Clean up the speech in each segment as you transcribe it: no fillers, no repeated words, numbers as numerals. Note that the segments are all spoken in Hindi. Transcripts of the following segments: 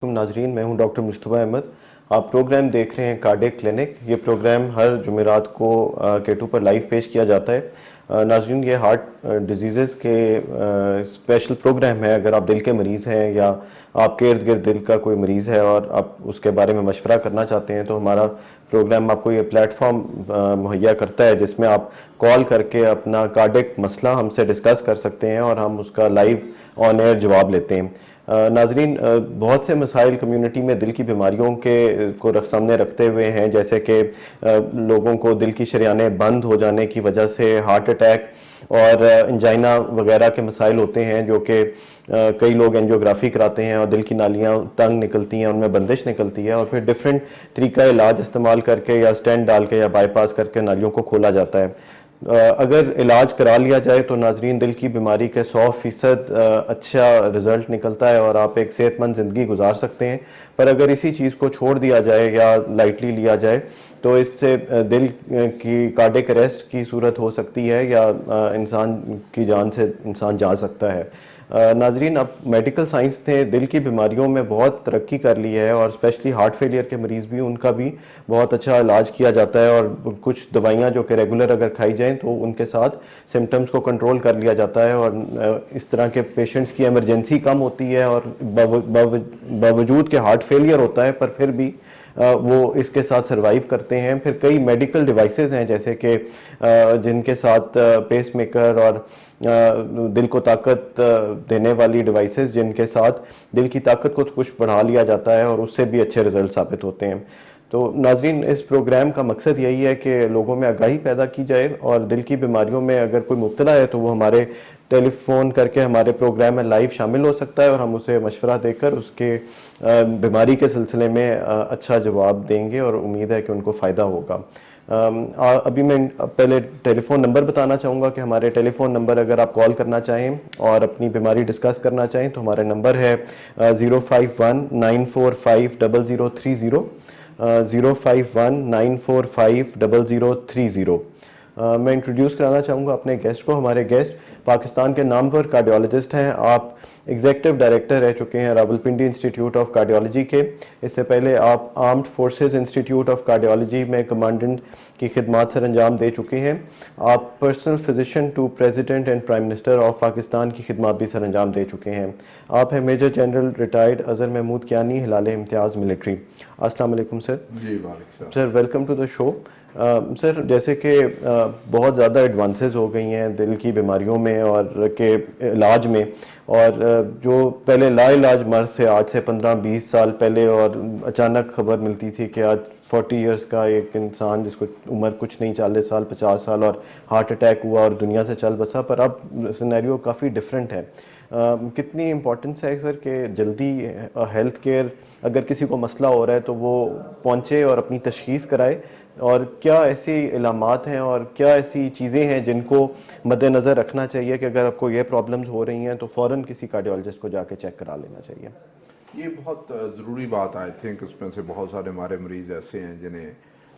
नाजरीन, मैं हूं डॉक्टर मुस्तफ़ा अहमद। आप प्रोग्राम देख रहे हैं कार्डियक क्लिनिक। ये प्रोग्राम हर जुमेरात को K2 पर लाइव पेश किया जाता है। नाजरीन, ये हार्ट डिजीज़ के स्पेशल प्रोग्राम है। अगर आप दिल के मरीज़ हैं या आपके इर्द गिर्द दिल का कोई मरीज़ है और आप उसके बारे में मशवरा करना चाहते हैं, तो हमारा प्रोग्राम आपको ये प्लेटफॉर्म मुहैया करता है जिसमें आप कॉल करके अपना कार्डियक मसला हमसे डिस्कस कर सकते हैं और हम उसका लाइव ऑन एयर जवाब लेते हैं। नाजरीन, बहुत से मसाइल कम्युनिटी में दिल की बीमारियों के को सामने रखते हुए हैं, जैसे कि लोगों को दिल की शरियानें बंद हो जाने की वजह से हार्ट अटैक और इंजाइना वगैरह के मसाइल होते हैं, जो कि कई लोग एंजियोग्राफी कराते हैं और दिल की नालियाँ तंग निकलती हैं, उनमें बंदिश निकलती है और फिर डिफरेंट तरीका इलाज इस्तेमाल करके या स्टेंट डाल के या बाईपास करके नालियों को खोला जाता है। अगर इलाज करा लिया जाए तो नाजरीन, दिल की बीमारी के 100% अच्छा रिजल्ट निकलता है और आप एक सेहतमंद ज़िंदगी गुजार सकते हैं। पर अगर इसी चीज़ को छोड़ दिया जाए या लाइटली लिया जाए तो इससे दिल की कार्डियक अरेस्ट की सूरत हो सकती है या इंसान की जान से इंसान जा सकता है। नाजरीन, अब मेडिकल साइंस ने दिल की बीमारियों में बहुत तरक्की कर ली है और स्पेशली हार्ट फेलियर के मरीज़ भी, उनका भी बहुत अच्छा इलाज किया जाता है और कुछ दवाइयाँ जो कि रेगुलर अगर खाई जाएं तो उनके साथ सिम्टम्स को कंट्रोल कर लिया जाता है और इस तरह के पेशेंट्स की एमरजेंसी कम होती है और बावजूद के हार्ट फेलियर होता है पर फिर भी वो इसके साथ सरवाइव करते हैं। फिर कई मेडिकल डिवाइसेस हैं जैसे कि जिनके साथ पेस मेकर और दिल को ताकत देने वाली डिवाइसेस, जिनके साथ दिल की ताकत को कुछ बढ़ा लिया जाता है और उससे भी अच्छे रिजल्ट साबित होते हैं। तो नाजरीन, इस प्रोग्राम का मकसद यही है कि लोगों में आगाही पैदा की जाए और दिल की बीमारियों में अगर कोई मुब्तला है तो वो हमारे टेलीफोन करके हमारे प्रोग्राम में लाइव शामिल हो सकता है और हम उसे मशवरा देकर उसके बीमारी के सिलसिले में अच्छा जवाब देंगे और उम्मीद है कि उनको फ़ायदा होगा। अभी मैं पहले टेलीफोन नंबर बताना चाहूँगा कि हमारे टेलीफोन नंबर, अगर आप कॉल करना चाहें और अपनी बीमारी डिस्कस करना चाहें तो हमारा नंबर है 051-945-0030, 051-945-0030। मैं इंट्रोड्यूस कराना चाहूँगा अपने गेस्ट को। हमारे गेस्ट पाकिस्तान के नामवर कार्डियोलॉजिस्ट हैं। आप एग्जीक्यूटिव डायरेक्टर रह चुके हैं रावलपिंडी इंस्टीट्यूट ऑफ कार्डियोलॉजी के। इससे पहले आप armed forces institute of cardiology में कमांडेंट की खिदमत सर अंजाम दे चुके हैं। आप personal physician to president and prime minister of Pakistan की खिदमत भी सर अंजाम दे चुके हैं। आप हैं major general retired Azhar Mahmood Kiyani, Hilal Imtiaz military. अस्सलाम वालेकुम सर। जी वालेकुम sir, welcome to the show. Sir, जैसे कि बहुत ज़्यादा एडवांसेस हो गई हैं दिल की बीमारियों में और के इलाज में, और जो पहले लाइलाज मर्ज से आज से 15-20 साल पहले और अचानक खबर मिलती थी कि आज 40 इयर्स का एक इंसान जिसको उम्र कुछ नहीं, 40 साल 50 साल, और हार्ट अटैक हुआ और दुनिया से चल बसा। पर अब सिनेरियो काफ़ी डिफरेंट है। कितनी इम्पोर्टेंस है सर कि जल्दी हेल्थ केयर, अगर किसी को मसला हो रहा है तो वो पहुँचे और अपनी तशखीस कराए, और क्या ऐसी इलामात हैं और क्या ऐसी चीज़ें हैं जिनको मद्देनज़र रखना चाहिए कि अगर आपको ये प्रॉब्लम्स हो रही हैं तो फ़ौरन किसी कार्डियोलॉजिस्ट को जाके चेक करा लेना चाहिए? ये बहुत ज़रूरी बात आई थिंक। इसमें से बहुत सारे हमारे मरीज़ ऐसे हैं जिन्हें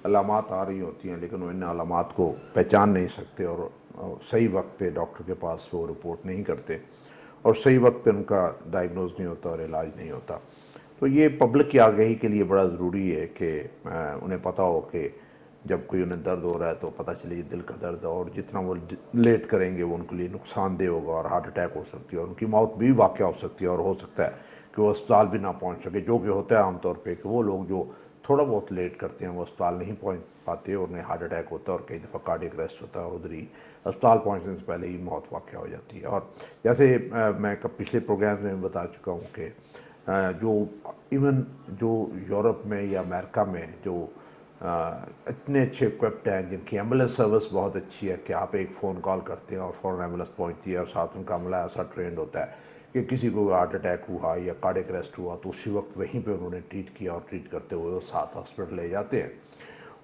अलामात आ रही होती हैं लेकिन वो इन अलामात को पहचान नहीं सकते और सही वक्त पे डॉक्टर के पास वो रिपोर्ट नहीं करते और सही वक्त पे उनका डायग्नोज नहीं होता और इलाज नहीं होता। तो ये पब्लिक की आगाही के लिए बड़ा ज़रूरी है कि उन्हें पता हो कि जब कोई उन्हें दर्द हो रहा है तो पता चले ये दिल का दर्द है, और जितना वो लेट करेंगे वो उनके लिए नुकसानदेह होगा और हार्ट अटैक हो सकती है और उनकी मौत भी वाक़या हो सकती है और हो सकता है कि वो अस्पताल भी ना पहुंच सके, जो कि होता है आमतौर पे कि वो लोग जो थोड़ा बहुत लेट करते हैं वो अस्पताल नहीं पहुंच पाते और उन्हें हार्ट अटैक होता है और कई दफ़ा कार्डियक अरेस्ट होता है और उधर ही अस्पताल पहुंचने से पहले ही मौत वाक़या हो जाती है। और जैसे मैं पिछले प्रोग्राम में बता चुका हूँ कि जो इवन जो यूरोप में या अमेरिका में जो इतने अच्छे इक्विप्ड हैं जिनकी एम्बुलेंस सर्विस बहुत अच्छी है कि आप एक फ़ोन कॉल करते हैं और फ़ौरन एम्बुलेंस पहुंचती है और साथ उनका अमला ऐसा ट्रेंड होता है कि किसी को हार्ट अटैक हुआ या कार्डियक अरेस्ट हुआ तो उसी वक्त वहीं पे उन्होंने ट्रीट किया और ट्रीट करते हुए वो साथ हॉस्पिटल ले जाते हैं।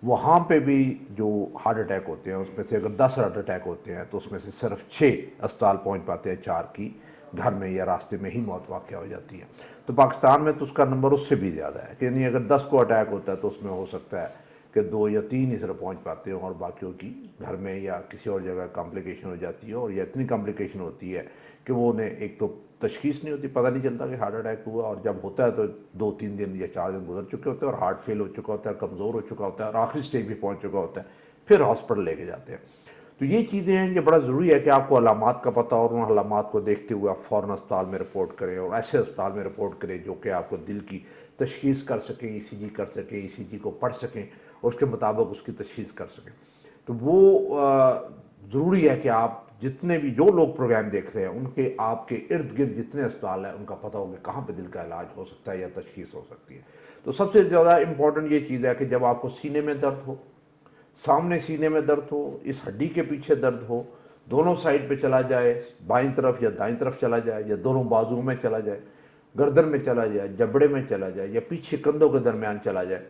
वहाँ पे भी जो हार्ट अटैक होते हैं उसमें से अगर 10 हार्ट अटैक होते हैं तो उसमें से सिर्फ 6 अस्पताल पहुँच पाते हैं, 4 की घर में या रास्ते में ही मौत वाक़या हो जाती है। तो पाकिस्तान में तो उसका नंबर उससे भी ज़्यादा है कि नहीं, अगर 10 को अटैक होता है तो उसमें हो सकता है कि 2 या 3 ही सिर्फ पहुँच पाते हैं और बाकियों की घर में या किसी और जगह कॉम्प्लिकेशन हो जाती है और या इतनी कॉम्प्लिकेशन होती है कि वो उन्हें एक तो तशखीस नहीं होती, पता नहीं चलता कि हार्ट अटैक हुआ, और जब होता है तो 2-3 दिन या 4 दिन गुजर चुके होते हैं और हार्ट फेल हो चुका होता है, कमज़ोर हो चुका होता है और आखिरी स्टेज भी पहुंच चुका होता है, फिर हॉस्पिटल लेके जाते हैं। तो ये चीज़ें हैं, ये बड़ा ज़रूरी है कि आपको अलामात का पता और उन अलामात को देखते हुए आप फ़ौरन अस्पताल में रिपोर्ट करें, और ऐसे अस्पताल में रिपोर्ट करें जो कि आपको दिल की तशखीस कर सकें, ईसीजी कर सकें, ईसीजी को पढ़ सकें और उसके मुताबिक उसकी तशखीस कर सकें। तो वो ज़रूरी है कि आप जितने भी जो लोग प्रोग्राम देख रहे हैं उनके आपके इर्द गिर्द जितने अस्पताल हैं उनका पता हो कि कहाँ पे दिल का इलाज हो सकता है या तशखीस हो सकती है। तो सबसे ज़्यादा इम्पोर्टेंट ये चीज़ है कि जब आपको सीने में दर्द हो, सामने सीने में दर्द हो, इस हड्डी के पीछे दर्द हो, दोनों साइड पे चला जाए, बाईं तरफ या दाईं तरफ चला जाए या दोनों बाजुओं में चला जाए, गर्दन में चला जाए, जबड़े में चला जाए या पीछे कंधों के दरमियान चला जाए,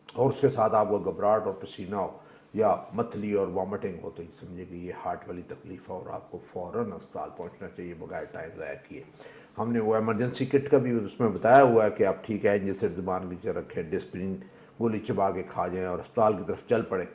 और उसके साथ आपको घबराहट और पसीना हो या मथली और वॉमिटिंग हो, तो समझिए कि ये हार्ट वाली तकलीफ है और आपको फ़ौरन अस्पताल पहुंचना चाहिए बगैर टाइम ज़ाया किए। हमने वो इमरजेंसी किट का भी उसमें बताया हुआ है कि आप ठीक है जैसे ज़ुबान नीचे रखें, डिस्प्रिन गोली चबा के खा जाएं और अस्पताल की तरफ चल पड़ें,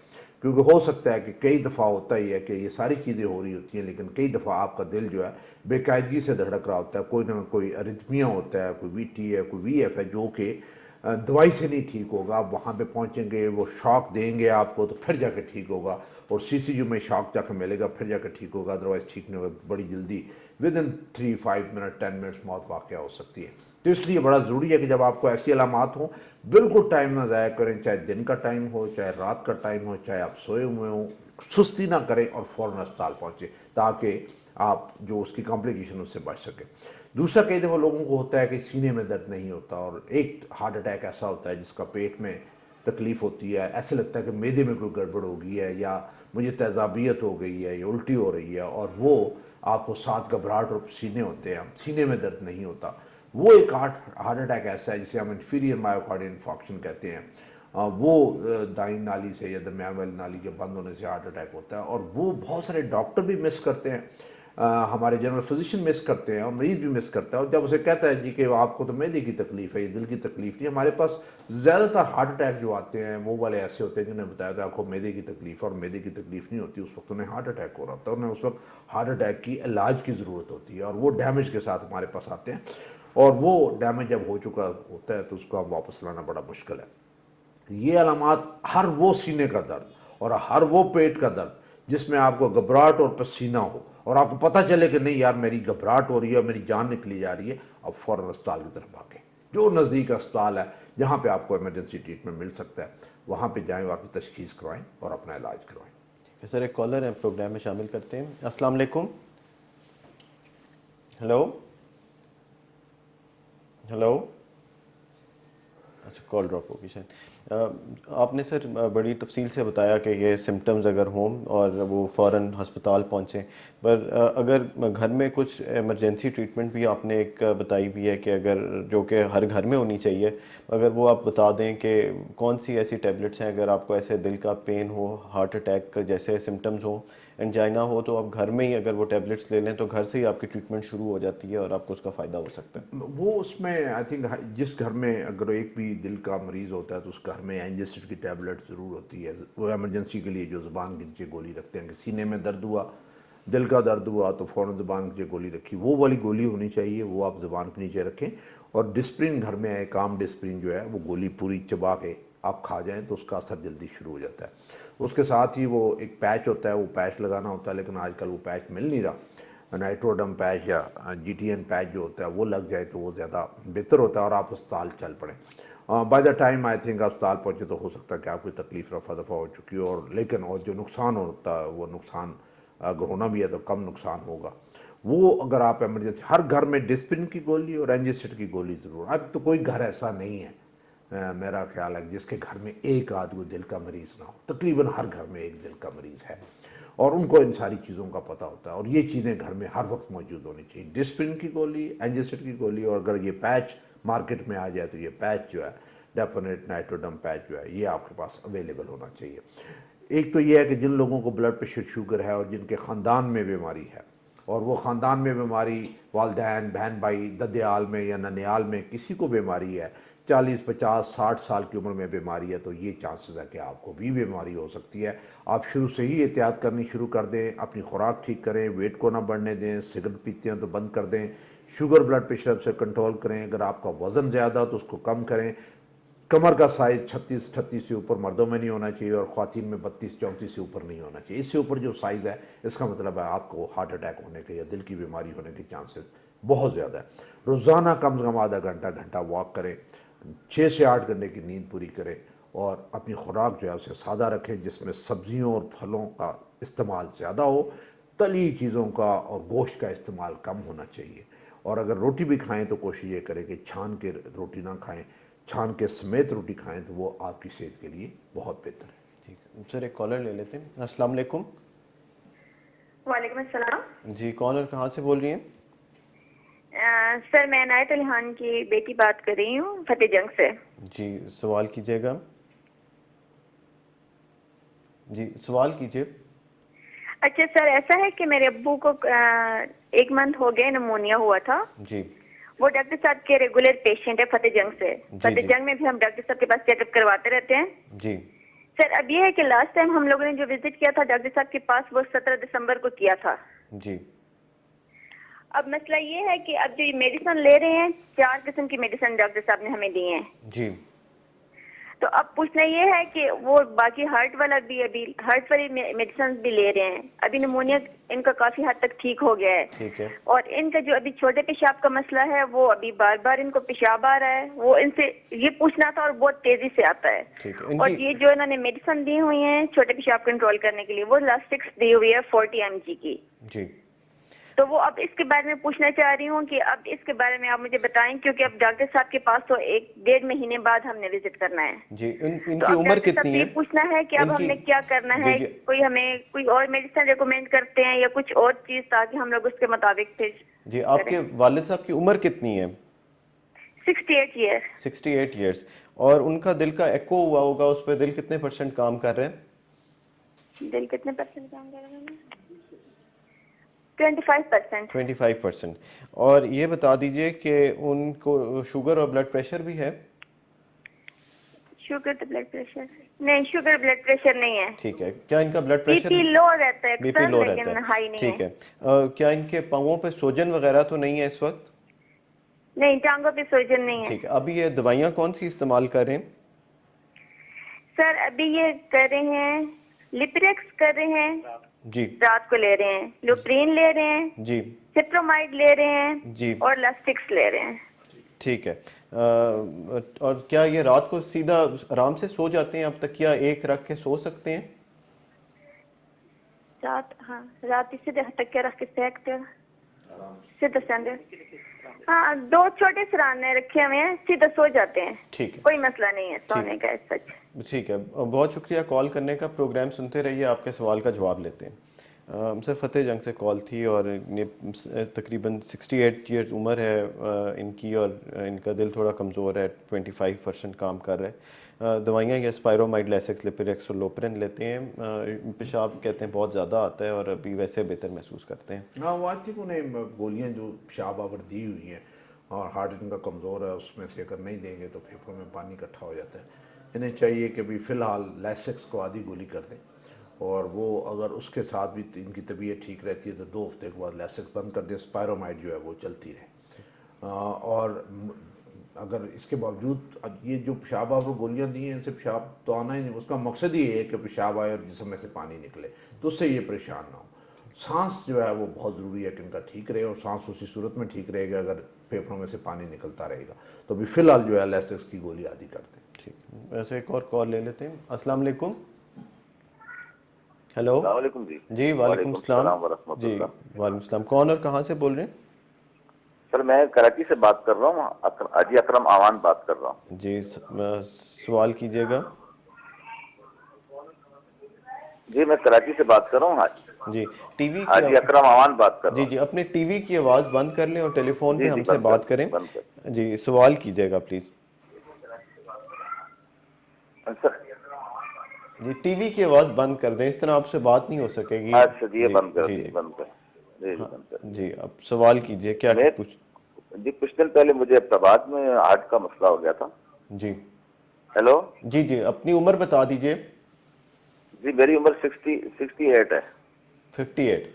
क्योंकि हो सकता है कि कई दफ़ा होता ही है कि ये सारी चीज़ें हो रही होती हैं लेकिन कई दफ़ा आपका दिल जो है बेकायदगी से धड़क रहा होता है, कोई ना कोई अरिथमिया होता है, कोई वीटी है, कोई वीएफ है, जो कि दवाई से नहीं ठीक होगा। आप वहाँ पे पहुँचेंगे, वो शॉक देंगे आपको, तो फिर जाकर ठीक होगा, और सीसीयू में शॉक जाकर मिलेगा, फिर जाकर ठीक होगा, अदरवाइज़ ठीक नहीं होगा। बड़ी जल्दी विद इन 3-5 मिनट 10 मिनट्स मौत वाक़या हो सकती है। तो इसलिए बड़ा ज़रूरी है कि जब आपको ऐसी अलामात हों, बिल्कुल टाइम ना ज़ाया करें, चाहे दिन का टाइम हो, चाहे रात का टाइम हो, चाहे आप सोए हुए हों, सुस्ती ना करें और फ़ौरन अस्पताल पहुँचें ताकि आप जो उसकी कॉम्प्लिकेशन उससे बच सकें। दूसरा, कई दफ़ा लोगों को होता है कि सीने में दर्द नहीं होता, और एक हार्ट अटैक ऐसा होता है जिसका पेट में तकलीफ़ होती है, ऐसे लगता है कि मैदे में कोई गड़बड़ हो गई है या मुझे तेज़ाबियत हो गई है या उल्टी हो रही है, और वो आपको साथ घबराहट और पसीने होते हैं, सीने में दर्द नहीं होता। वो एक हार्ट अटैक ऐसा है जिसे हम इंफीरियर मायोकार्डियल इन्फॉक्शन कहते हैं। वो दाईं नाली से या दरमियान वाली नाली के बंद होने से हार्ट अटैक होता है, और वो बहुत सारे डॉक्टर भी मिस करते हैं, हमारे जनरल फिजिशियन मिस करते हैं और मरीज़ भी मिस करता है। और जब उसे कहता है जी कि आपको तो मैदे की तकलीफ़ है, ये दिल की तकलीफ़ नहीं। हमारे पास ज़्यादातर हार्ट अटैक जो आते हैं वो वाले ऐसे होते हैं जिन्हें बताया था आपको मैदे की तकलीफ़, और मैदे की तकलीफ़ नहीं होती, उस वक्त उन्हें हार्ट अटैक हो रहा था, उन्हें उस वक्त हार्ट अटैक की इलाज की ज़रूरत होती है, और वो डैमेज के साथ हमारे पास आते हैं, और वो डैमेज जब हो चुका होता है तो उसको हम वापस लाना बड़ा मुश्किल है। ये अलामात हर वो सीने का दर्द और हर वो पेट का दर्द जिसमें आपको घबराहट और पसीना हो और आपको पता चले कि नहीं यार मेरी घबराहट हो रही है, मेरी जान निकली जा रही है, अब फ़ौरन अस्पताल की तरफ भागें। जो नज़दीक अस्पताल है जहाँ पे आपको इमरजेंसी ट्रीटमेंट मिल सकता है वहाँ पे जाएं, वहाँ की तशखीस करवाएं और अपना इलाज करवाएं। सर, एक कॉलर है, प्रोग्राम में शामिल करते हैं। अस्सलाम वालेकुम। Hello hello. अच्छा, कॉल ड्रॉप होगी शायद। आपने सर बड़ी तफसील से बताया कि ये सिम्टम्स अगर हों और वो फ़ौरन हस्पताल पहुँचें, पर अगर घर में कुछ इमरजेंसी ट्रीटमेंट भी आपने एक बताई भी है कि अगर जो कि हर घर में होनी चाहिए, अगर वो आप बता दें कि कौन सी ऐसी टैबलेट्स हैं अगर आपको ऐसे दिल का पेन हो, हार्ट अटैक जैसे सिम्टम्स हो, एंजाइना हो, तो आप घर में ही अगर वो टैबलेट्स ले लें तो घर से ही आपकी ट्रीटमेंट शुरू हो जाती है और आपको उसका फ़ायदा हो सकता है। वो उसमें आई थिंक जिस घर में अगर एक भी दिल का मरीज़ होता है तो उस घर में एंजियोस्टिन की टैबलेट ज़रूर होती है। वो इमरजेंसी के लिए जो ज़ुबान के नीचे गोली रखते हैं कि सीने में दर्द हुआ, दिल का दर्द हुआ तो फ़ौरन ज़ुबान के नीचे गोली रखी, वो वाली गोली होनी चाहिए, वो आप ज़ुबान के नीचे रखें। और डिस्प्रिन घर में है, काम डिस्प्रिन जो है वो गोली पूरी चबा के आप खा जाएँ तो उसका असर जल्दी शुरू हो जाता है। उसके साथ ही वो एक पैच होता है, वो पैच लगाना होता है, लेकिन आजकल वो पैच मिल नहीं रहा। नाइट्रोडम पैच या जीटीएन पैच जो होता है वो लग जाए तो वो ज़्यादा बेहतर होता है और आप अस्पताल चल पड़ें। By the time I think अस्पताल पहुँचे तो हो सकता है कि आपकी तकलीफ रफा दफा हो चुकी हो, और लेकिन और जो नुकसान होता है वो नुकसान अगर होना भी है तो कम नुकसान होगा। वो अगर आप इमरजेंसी, हर घर में डिस्प्रिन की गोली और एंजियोस्टिन की गोली ज़रूर। अब तो कोई घर ऐसा नहीं है मेरा ख्याल है जिसके घर में एक आदमी दिल का मरीज़ ना हो। तकरीबन हर घर में एक दिल का मरीज़ है और उनको इन सारी चीज़ों का पता होता है, और ये चीज़ें घर में हर वक्त मौजूद होनी चाहिए, डिस्प्रिन की गोली, एंजियोस्टिन की गोली, और अगर ये पैच मार्केट में आ जाए तो ये पैच जो है डेफिनेट नाइट्रोडम पैच जो है ये आपके पास अवेलेबल होना चाहिए। एक तो ये है कि जिन लोगों को ब्लड प्रेशर शुगर है और जिनके ख़ानदान में बीमारी है, और वो ख़ानदान में बीमारी वालदैन बहन भाई ददियाल में या ननियाल में किसी को बीमारी है, 40 50 60 साल की उम्र में बीमारी है, तो ये चांसेस है कि आपको भी बीमारी हो सकती है। आप शुरू से ही एहतियात करनी शुरू कर दें, अपनी खुराक ठीक करें, वेट को ना बढ़ने दें, सिगरेट पीते हैं तो बंद कर दें, शुगर ब्लड प्रेशर से कंट्रोल करें। अगर आपका वज़न ज़्यादा तो उसको कम करें। कमर का साइज़ 36-38 से ऊपर मर्दों में नहीं होना चाहिए और ख़वातीन में 32-34 से ऊपर नहीं होना चाहिए। इससे ऊपर जो साइज़ है इसका मतलब है आपको हार्ट अटैक होने के या दिल की बीमारी होने के चांसेस बहुत ज़्यादा है। रोज़ाना कम से कम आधा घंटा वॉक करें, 6 से 8 घंटे की नींद पूरी करें और अपनी खुराक जो है उसे सादा रखें, जिसमें सब्जियों और फलों का इस्तेमाल ज़्यादा हो, तली चीज़ों का और गोश्त का इस्तेमाल कम होना चाहिए। और अगर रोटी भी खाएं तो कोशिश ये करें कि छान के रोटी ना खाएं, छान के समेत रोटी खाएं तो वो आपकी सेहत के लिए बहुत बेहतर है। ठीक है सर, एक कॉलर ले लेते हैं। अस्सलाम वालेकुम। वालेकुम अस्सलाम। जी, कौन और कहाँ से बोल रही हैं? सर मैं अनायत अली की बेटी बात कर रही हूँ फतेह जंग से। जी, सवाल कीजिएगा। जी, सवाल कीजिए। अच्छा सर, ऐसा है कि मेरे अब्बू को 1 मंथ हो गए निमोनिया हुआ था। जी वो डॉक्टर साहब के रेगुलर पेशेंट है फतेह जंग से। फतेह जी जंग में भी हम डॉक्टर साहब के पास चेकअप करवाते रहते हैं। जी सर अब ये है कि लास्ट टाइम हम लोगों ने जो विजिट किया था डॉक्टर साहब के पास वो 17 दिसंबर को किया था। जी अब मसला ये है कि अब जो मेडिसिन ले रहे हैं, 4 किस्म की मेडिसिन डॉक्टर साहब ने हमें दी है। जी तो अब पूछना ये है कि वो बाकी हार्ट वाला भी, अभी हार्ट वाली मेडिसिन भी ले रहे हैं। अभी निमोनिया इनका काफी हद तक ठीक हो गया है। ठीक है। और इनका जो अभी छोटे पेशाब का मसला है वो अभी बार बार इनको पेशाब आ रहा है, वो इनसे ये पूछना था और बहुत तेजी से आता है। ठीक है। और ये जो इन्होंने मेडिसिन दी हुई है छोटे पेशाब कंट्रोल करने के लिए वो लास्टिक्स दी हुई है 40 mg की। जी तो वो अब इसके बारे में पूछना चाह रही हूँ कि अब इसके बारे में आप मुझे बताएं, क्योंकि अब डॉक्टर साहब के पास तो 1-1.5 महीने बाद हमने विजिट करना है। जी तो इनकी अब उम्र डॉक्टर साहब कितनी से ये है? पूछना है कि अब इनकी हमने क्या करना जी है, जी कोई हमें कोई और मेडिसिन रिकमेंड करते हैं या कुछ और चीज, ताकि हम लोग उसके मुताबिक फिर जी आपके वालिद साहब की उम्र कितनी है? 68 ईयर। 68 ईयर्स। और उनका दिल का एको हुआ होगा, उस पर दिल कितने % काम कर रहे हैं? दिल कितने % काम कर रहे हैं? 25%। 25%। और ये बता दीजिए कि उनको शुगर और ब्लड प्रेशर भी है? शुगर तो ब्लड प्रेशर नहीं, शुगर ब्लड प्रेशर नहीं है। ठीक है। क्या इनका ब्लड प्रेशर बीपी लो रहता है बीपी अक्सर, लो रहता लेकिन है? हाई नहीं ठीक है। है। क्या इनके पाँवों पे सूजन वगैरह तो नहीं है इस वक्त? नहीं, टांगों पे सूजन नहीं है। ठीक है। अभी ये दवाइयाँ कौन सी इस्तेमाल कर रहे हैं? सर अभी ये कर रहे हैं, लिपरेक्स कर रहे हैं, जी रात को ले रहे हैं, लोप्रीन ले रहे हैं, जी सिप्रोमाइड ले रहे हैं जी और लास्टिक्स ले रहे हैं। ठीक है। और क्या ये रात को सीधा आराम से सो जाते हैं? अब तकिया एक रख के सो सकते हैं? रात सीधे तकिया रख के फेंकते हैं, सीधा संडे। हाँ, 2 छोटे सराहने रखे हुए हैं, सीधा सो जाते हैं। ठीक है। कोई मसला नहीं है सोने का सच। ठीक है। बहुत शुक्रिया कॉल करने का। प्रोग्राम सुनते रहिए, आपके सवाल का जवाब लेते हैं। सर फतेह जंग से कॉल थी और ये तकरीबन 68 ईयर्स उम्र है इनकी और इनका दिल थोड़ा कमज़ोर है, 25% काम कर रहा है। दवाइयाँ ये स्पायरोमाइड, लैसेक्स, लिपिरेक्स और लोपरिन लेते हैं। पेशाब कहते हैं बहुत ज़्यादा आता है और अभी वैसे बेहतर महसूस करते हैं। हाँ, वो आती उन्हें गोलियाँ जो पेशाब आवर दी हुई हैं और हार्ट इनका कमज़ोर है, उसमें से अगर नहीं देंगे तो फेफड़ों में पानी इकट्ठा हो जाता है। इन्हें चाहिए कि अभी फ़िलहाल लैसेक्स को आधी गोली कर दें और वो अगर उसके साथ भी इनकी तबीयत ठीक रहती है तो 2 हफ्ते के बाद लैसेक्स बंद कर दें, स्पायरोमाइड जो है वो चलती रहे। और अगर इसके बावजूद ये जो पेशाब आवर गोलियाँ दी हैं इनसे पेशाब तो आना ही नहीं, उसका मकसद ही है कि पेशाब आए और जिस्म में से पानी निकले, तो उससे ये परेशान ना हो। सांस जो है वो बहुत ज़रूरी है कि इनका ठीक रहे और सांस उसी सूरत में ठीक रहेगा अगर फेफड़ों में से पानी निकलता रहेगा। तो अभी फ़िलहाल जो है लैसेक्स की गोली आदि करते हैं। ठीक, वैसे एक और कॉल ले लेते हैं। अस्सलाम वालेकुम। हेलो जी। जी वालेकुम सलाम जी। वालेकुम सलाम। कौन और कहाँ से बोल रहे हैं? सर मैं कराची से बात कर रहा हूँ, हाजी अकरम आवान बात कर रहा हूँ जी। सवाल कीजिएगा। जी मैं कराची से बात कर रहा हूँ जी। टीवी की हाजी अकरम आवान बात कर रहा जी हूँ। जी अपने टीवी की आवाज़ बंद कर लें और टेलीफोन पे हमसे बात करें। बंद कर। जी, सवाल कीजिएगा प्लीज़। सर जी, टीवी की आवाज़ बंद कर दें, इस तरह आपसे बात नहीं हो सकेगी। अच्छा जी, ये बंद कर जी दी, जी बंद कर। जी हाँ बंद कर। जी, अब सवाल कीजिए। क्या पूछ? जी कुछ दिन पहले मुझे अहमदाबाद में हार्ट का मसला हो गया था। जी हेलो जी जी अपनी उम्र बता दीजिए। जी मेरी उम्र 68 है। 58।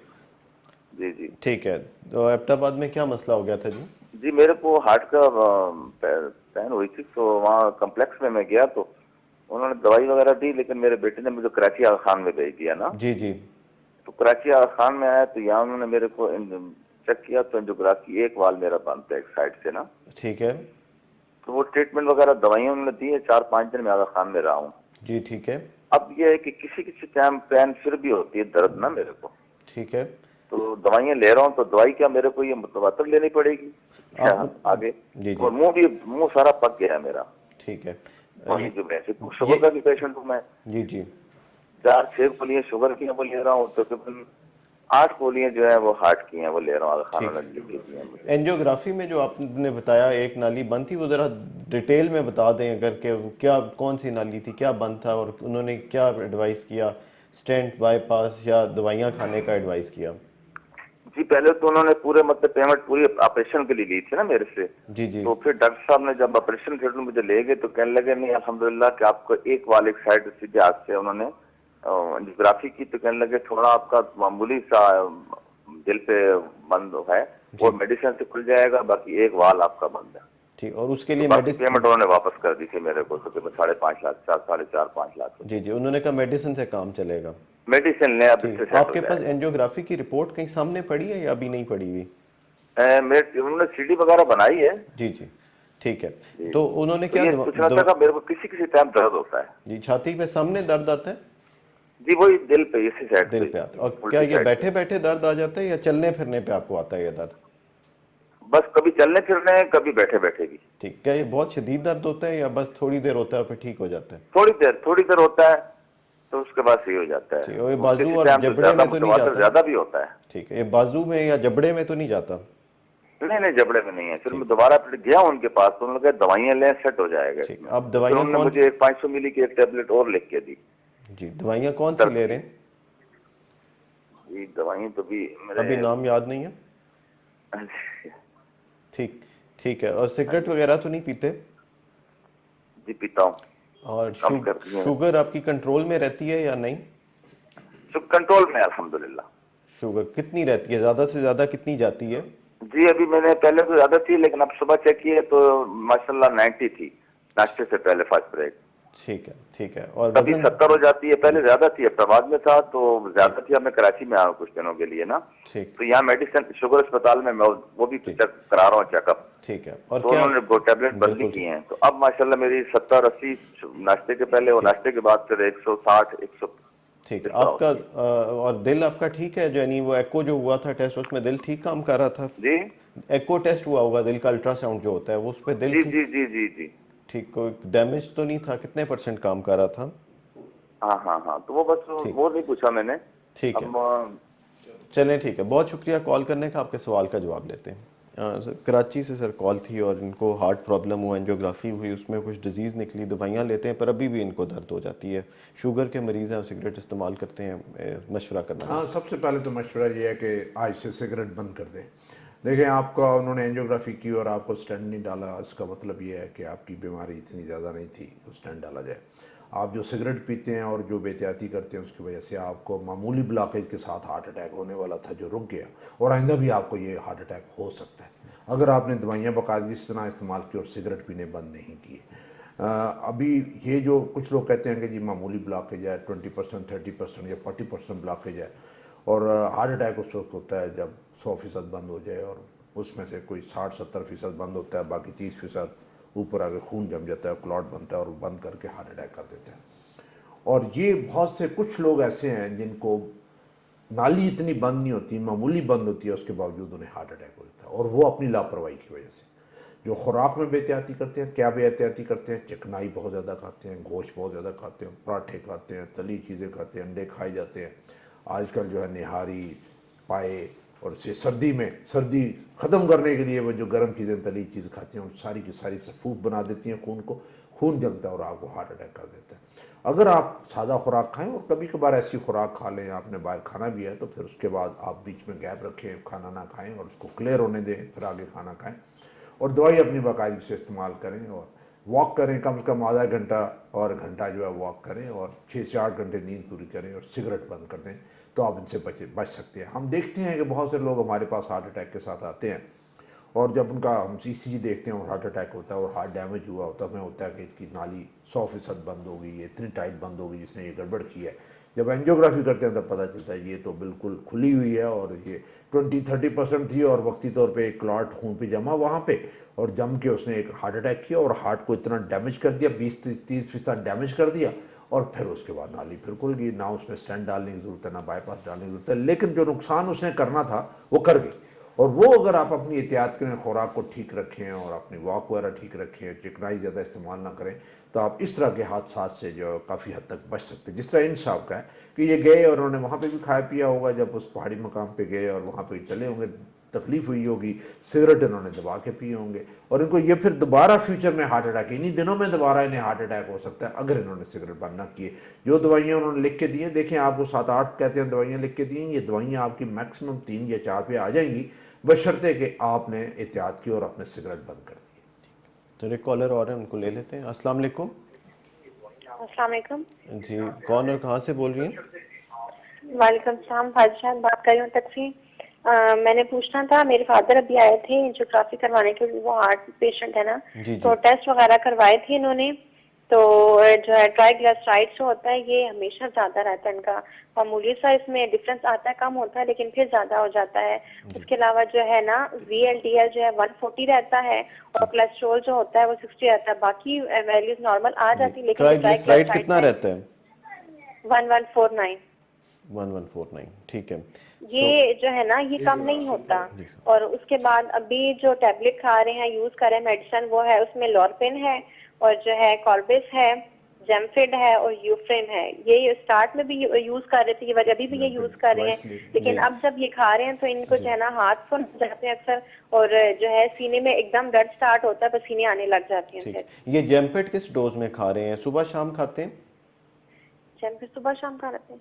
जी जी ठीक है, तो एबटाबाद में क्या मसला हो गया था जी? जी, मेरे को हार्ट का पेन हुई थी, तो वहाँ कम्प्लेक्स में मैं गया तो उन्होंने दवाई वगैरह दी, लेकिन मेरे बेटे ने मुझे कराची आगा खान में भेज दिया ना। जी जी। तो कराची आगा खान में आया तो यहाँ उन्होंने मेरे को चेक किया तो एंजियोग्राफी, एक वाल मेरा बंद था एक साइड से ना। ठीक है। तो वो ट्रीटमेंट वगैरह दवाइयाँ उन्होंने दी है, 4-5 दिन में आगा खान में रहा हूँ। जी ठीक है। अब ये है कि किसी किसी टाइम पेन फिर भी होती है दर्द ना मेरे को, ठीक है। तो दवाइयाँ ले रहा हूँ, तो दवाई क्या मेरे को ये मुतवातर लेनी पड़ेगी क्या आप आगे? जी जी। और मुंह सारा पक गया है मेरा। ठीक है। वही ये जो मैं शुगर का भी पेशेंट हूँ मैं। जी जी। 4-6 गोलियां शुगर की हैं वो ले रहा हूँ, तो तकरीबन 8 गोलियां जो है वो हार्ट की हैं वो ले रहा हूँ, खाना ठीक है। लिखी दी हैं मुझे। एंजियोग्राफी में जो आपने बताया एक नाली बंद थी, वो ज़रा डिटेल में बता दें अगर, कि क्या कौन सी नाली थी, क्या बंद था और उन्होंने क्या एडवाइस किया, स्टेंट, बाईपास या दवाइयाँ खाने का एडवाइस किया? जी, पहले तो उन्होंने पूरे मतलब पेमेंट पूरी ऑपरेशन के लिए ली थी ना मेरे से। जी जी। तो फिर डॉक्टर साहब ने जब ऑपरेशन थिएटर में मुझे ले गए तो कहने लगे नहीं अल्हम्दुलिल्लाह कि आपको एक वाल एक साइड सीधे हाथ से उन्होंने एंजियोग्राफी की, तो कहने लगे थोड़ा आपका मामूली सा दिल पे बंद है, जी वो मेडिसिन से खुल जाएगा, बाकी एक वाल आपका बंद है। ठीक, और उसके तो लिए बाकी मेडिसिन? पेमेंट उन्होंने वापस कर दी थी मेरे को, तकरीबन 5.5 लाख, 4-4.5 लाख जी जी, उन्होंने कहा मेडिसिन से काम चलेगा। मेडिसिन लें, अब इससे ठीक, सेट हो आपके पास जाएगा। एंजियोग्राफी की रिपोर्ट कहीं सामने पड़ी है या अभी नहीं पड़ी हुई? मेरे उन्होंने सीडी वगैरह बनाई है। जी जी। ठीक है। जी, तो उन्होंने तो क्या ये पूछना था कि मेरे को किसी किसी टाइम दर्द होता है। जी, छाती पे सामने दर्द आता है? जी, वही दिल पे इसी साइड दिल पे, पे आता है? और क्या उल्टी ये साइड पे। बैठे बैठे दर्द आ जाता है या चलने फिरने पे आपको आता है ये दर्द? बस कभी चलने फिरने, कभी बैठे बैठे भी। ठीक, क्या ये बहुत शदीद दर्द होता है या बस थोड़ी देर होता है और फिर ठीक हो जाता है? थोड़ी देर होता है, तो उसके बाद सही हो जाता है। ठीक है, और ये तो बाजू किसी और टाइम तो जबड़े ज्यादा में तो नहीं मुतवातर जाता? ज्यादा भी होता है। ठीक है, ये बाजू में या जबड़े में तो नहीं जाता? नहीं नहीं, जबड़े में नहीं है। फिर मैं ठीक। दोबारा फिर गया उनके पास, तो उन्होंने कहा दवाइयाँ लें, सेट हो जाएगा ठीक, इसमें। आप तो फिर दवाइयाँ उन्होंने कौन मुझे एक 500 मिली की एक टेबलेट और लिख के दी जी, दवाइयाँ कौन सी दर्द ले की। रहे हैं? ये दवाइयाँ तो भी अभी मेरे नाम याद नहीं है? ठीक। ठीक है, और सिगरेट वगैरह तो नहीं पीते? जी, पीता हूँ, और कम कर दी है। शुगर आपकी कंट्रोल में रहती है या नहीं? सब कंट्रोल में है, अल्हम्दुलिल्लाह। शुगर कितनी रहती है, ज़्यादा से ज़्यादा कितनी जाती है? जी, अभी मैंने पहले तो ज्यादा थी, लेकिन अब सुबह चेक किए तो माशाल्लाह 90 थी, नाश्ते से पहले फास्ट ब्रेक। ठीक है। ठीक है, और कभी वज़न? 70 हो जाती है, पहले ज्यादा थी, इब्टाबाद में था तो ज्यादा थी, अब मैं कराची में आया हूँ कुछ दिनों के लिए ना। ठीक। तो यहाँ मेडिसिन शुगर अस्पताल में मैं वो भी ठीक। चेक करा रहा हूँ, चेकअप। ठीक है, और तो क्या? उन्होंने वो टेबलेट बदली बिल्कुल की ठीक। हैं, तो अब माशाल्लाह मेरी 70-80 नाश्ते के पहले और ठीक। नाश्ते के बाद फिर 160-100 ठीक, इस तरह आपका होती है। और दिल आपका ठीक है? यानी वो एको जो हुआ था टेस्ट, उसमें दिल ठीक काम कर रहा था? जी एको टेस्ट हुआ होगा दिल का, अल्ट्रासाउंड जो होता है, वो उस पर दिल जी ठीक? जी जी जी जी। ठीक, कोई डैमेज तो नहीं था? कितने % काम कर रहा था? हाँ हाँ हाँ, तो वो बस ठीक। वो नहीं पूछा मैंने। ठीक है, अब चलें, ठीक है, बहुत शुक्रिया कॉल करने का। आपके सवाल का जवाब लेते हैं। सर, कराची से सर कॉल थी और इनको हार्ट प्रॉब्लम हुआ, एंजियोग्राफी हुई, उसमें कुछ डिजीज़ निकली, दवाइयाँ लेते हैं पर अभी भी इनको दर्द हो जाती है। शुगर के मरीज़ हैं और सिगरेट इस्तेमाल करते हैं, मशवरा करना। हाँ, सबसे पहले तो मशवरा ये है कि आज से सिगरेट बंद कर दें। देखें, आपका उन्होंने एंजियोग्राफी की और आपको स्टेंट नहीं डाला, इसका मतलब ये है कि आपकी बीमारी इतनी ज़्यादा नहीं थी तो स्टेंट डाला जाए। आप जो सिगरेट पीते हैं और जो बेहतियाती करते हैं उसकी वजह से आपको मामूली ब्लॉकेज के साथ हार्ट अटैक होने वाला था जो रुक गया, और आइंदा भी आपको ये हार्ट अटैक हो सकता है अगर आपने दवाइयाँ बाकायदगी से ना इस्तेमाल की और सिगरेट पीने बंद नहीं किए। अभी ये जो कुछ लोग कहते हैं कि जी मामूली ब्लॉकेज है, 20%, 30% या 40% ब्लॉकेज है, और हार्ट अटैक उस वक्त होता है जब 100% बंद हो जाए और उसमें से कोई 60-70% बंद होता है, बाकी 30% ऊपर आगे खून जम जाता है, क्लॉट बनता है और बंद करके हार्ट अटैक कर देते हैं। और ये बहुत से कुछ लोग ऐसे हैं जिनको नाली इतनी बंद नहीं होती, मामूली बंद होती है, उसके बावजूद उन्हें हार्ट अटैक हो जाता है, और वो अपनी लापरवाही की वजह से। जो खुराक में बेहतियाती करते हैं, क्या बेहतियाती करते हैं? चिकनाई बहुत ज़्यादा खाते हैं, गोश्त बहुत ज़्यादा खाते हैं, पराठे खाते हैं, तली चीज़ें खाते हैं, अंडे खाए जाते हैं। आजकल जो है निहारी, पाए, और से सर्दी में सर्दी ख़त्म करने के लिए वो जो गर्म चीज़ें तली चीज़ खाते हैं, और सारी की सारी सफूफ बना देती हैं खून को, खून जमता है और आपको हार्ट अटैक कर देता है। अगर आप सादा खुराक खाएं और कभी कभार ऐसी खुराक खा लें, आपने बाहर खाना भी है, तो फिर उसके बाद आप बीच में गैप रखें, खाना ना खाएं और उसको क्लियर होने दें, फिर आगे खाना खाएं, और दवाई अपनी बाकायदगी से इस्तेमाल करें, और वॉक करें कम से कम आधा घंटा और घंटा जो है वॉक करें और 6 से 8 घंटे नींद पूरी करें और सिगरेट बंद कर दें, तो आप इनसे बच सकते हैं। हम देखते हैं कि बहुत से लोग हमारे पास हार्ट अटैक के साथ आते हैं और जब उनका हम ECG देखते हैं और हार्ट अटैक होता है और हार्ट डैमेज हुआ होता है, हमें होता है कि इसकी नाली 100% बंद हो गई है, इतनी टाइट बंद हो गई जिसने ये गड़बड़ की है। जब एंजियोग्राफी करते हैं तब पता चलता है ये तो बिल्कुल खुली हुई है और ये 20-30% थी और वक्ती तौर पे एक क्लॉट खून पे जमा वहाँ पे और जम के उसने एक हार्ट अटैक किया और हार्ट को इतना डैमेज कर दिया, 20-30% डैमेज कर दिया और फिर उसके बाद नाली फिर खुल गई। ना उसमें स्टेंट डालने की जरूरत है, ना बाईपास डालने की जरूरत है, लेकिन जो नुकसान उसने करना था वो कर गई। और वो अगर आप अपनी एहतियात करें, खुराक को ठीक रखें और अपनी वॉक वगैरह ठीक रखें, चिकनाई ज़्यादा इस्तेमाल ना करें, तो आप इस तरह के हादसा से जो काफ़ी हद तक बच सकते हैं। जिस तरह इन साहब का है कि ये गए और उन्होंने वहाँ पे भी खाया पिया होगा, जब उस पहाड़ी मकाम पे गए और वहाँ पे चले होंगे, तकलीफ हुई होगी, सिगरेट इन्होंने दबा के पिए होंगे और इनको ये फिर दोबारा फ्यूचर में हार्ट अटैक, इन्हीं दिनों में दोबारा इन्हें हार्ट अटैक हो सकता है अगर इन्होंने सिगरेट बंद ना किए। जो दवाइयाँ उन्होंने लिख के दी हैं, देखें आपको 7-8 कहते हैं दवाइयाँ लिख के दी हैं, ये दवाइयाँ आपकी मैक्सिमम 3 या 4 पे आ जाएंगी, बशर्ते कि आपने एहतियात की और अपने सिगरेट बंद कर दी। तो एक कॉलर और है, उनको ले लेते हैं। अस्सलाम वालेकुम। अस्सलाम वालेकुम। जी, कौन और कहाँ से बोल रही हैं? वालेकुम सलाम, बादशाह बात कर रही हूँ तकसीम। मैंने पूछना था, मेरे फादर अभी आए थे एंजियोग्राफी करवाने के लिए, वो हार्ट पेशेंट है ना, जी जी। तो टेस्ट वगैरह करवाए थे इन्होंने। तो जो है ट्राइग्लिसराइड्स जो होता है ये हमेशा ज्यादा रहता है इनका, मामूली सा इसमें डिफरेंस आता है, कम होता है लेकिन फिर ज्यादा हो जाता है। उसके अलावा जो है ना VLDL जो है 140 रहता है और कोलेस्ट्रॉल जो होता है वो 60 रहता है, बाकी वैल्यूज नॉर्मल आ जाती है, लेकिन ट्राइग्लिसराइड कितना रहता है? 1149। 1149, ठीक है। ये जो है ना ये कम नहीं होता। और उसके बाद अभी जो टैबलेट खा रहे हैं, यूज कर रहे हैं मेडिसिन, वो है उसमें लॉरपिन है और जो है कॉर्बिस है, जेमफिड है और यूफ्रेन है। ये स्टार्ट में भी यूज कर रहे थे, ये अभी भी ये यूज कर रहे हैं, लेकिन अब जब ये खा रहे हैं तो इनको जो है ना हाथ फुल जाते हैं अक्सर और जो है सीने में एकदम दर्द स्टार्ट होता है, पसीने आने लग जाते हैं। फिर ये जेमफिड किस डोज में खा रहे हैं? सुबह शाम खाते हैं? जेमफिड सुबह शाम खाते हैं?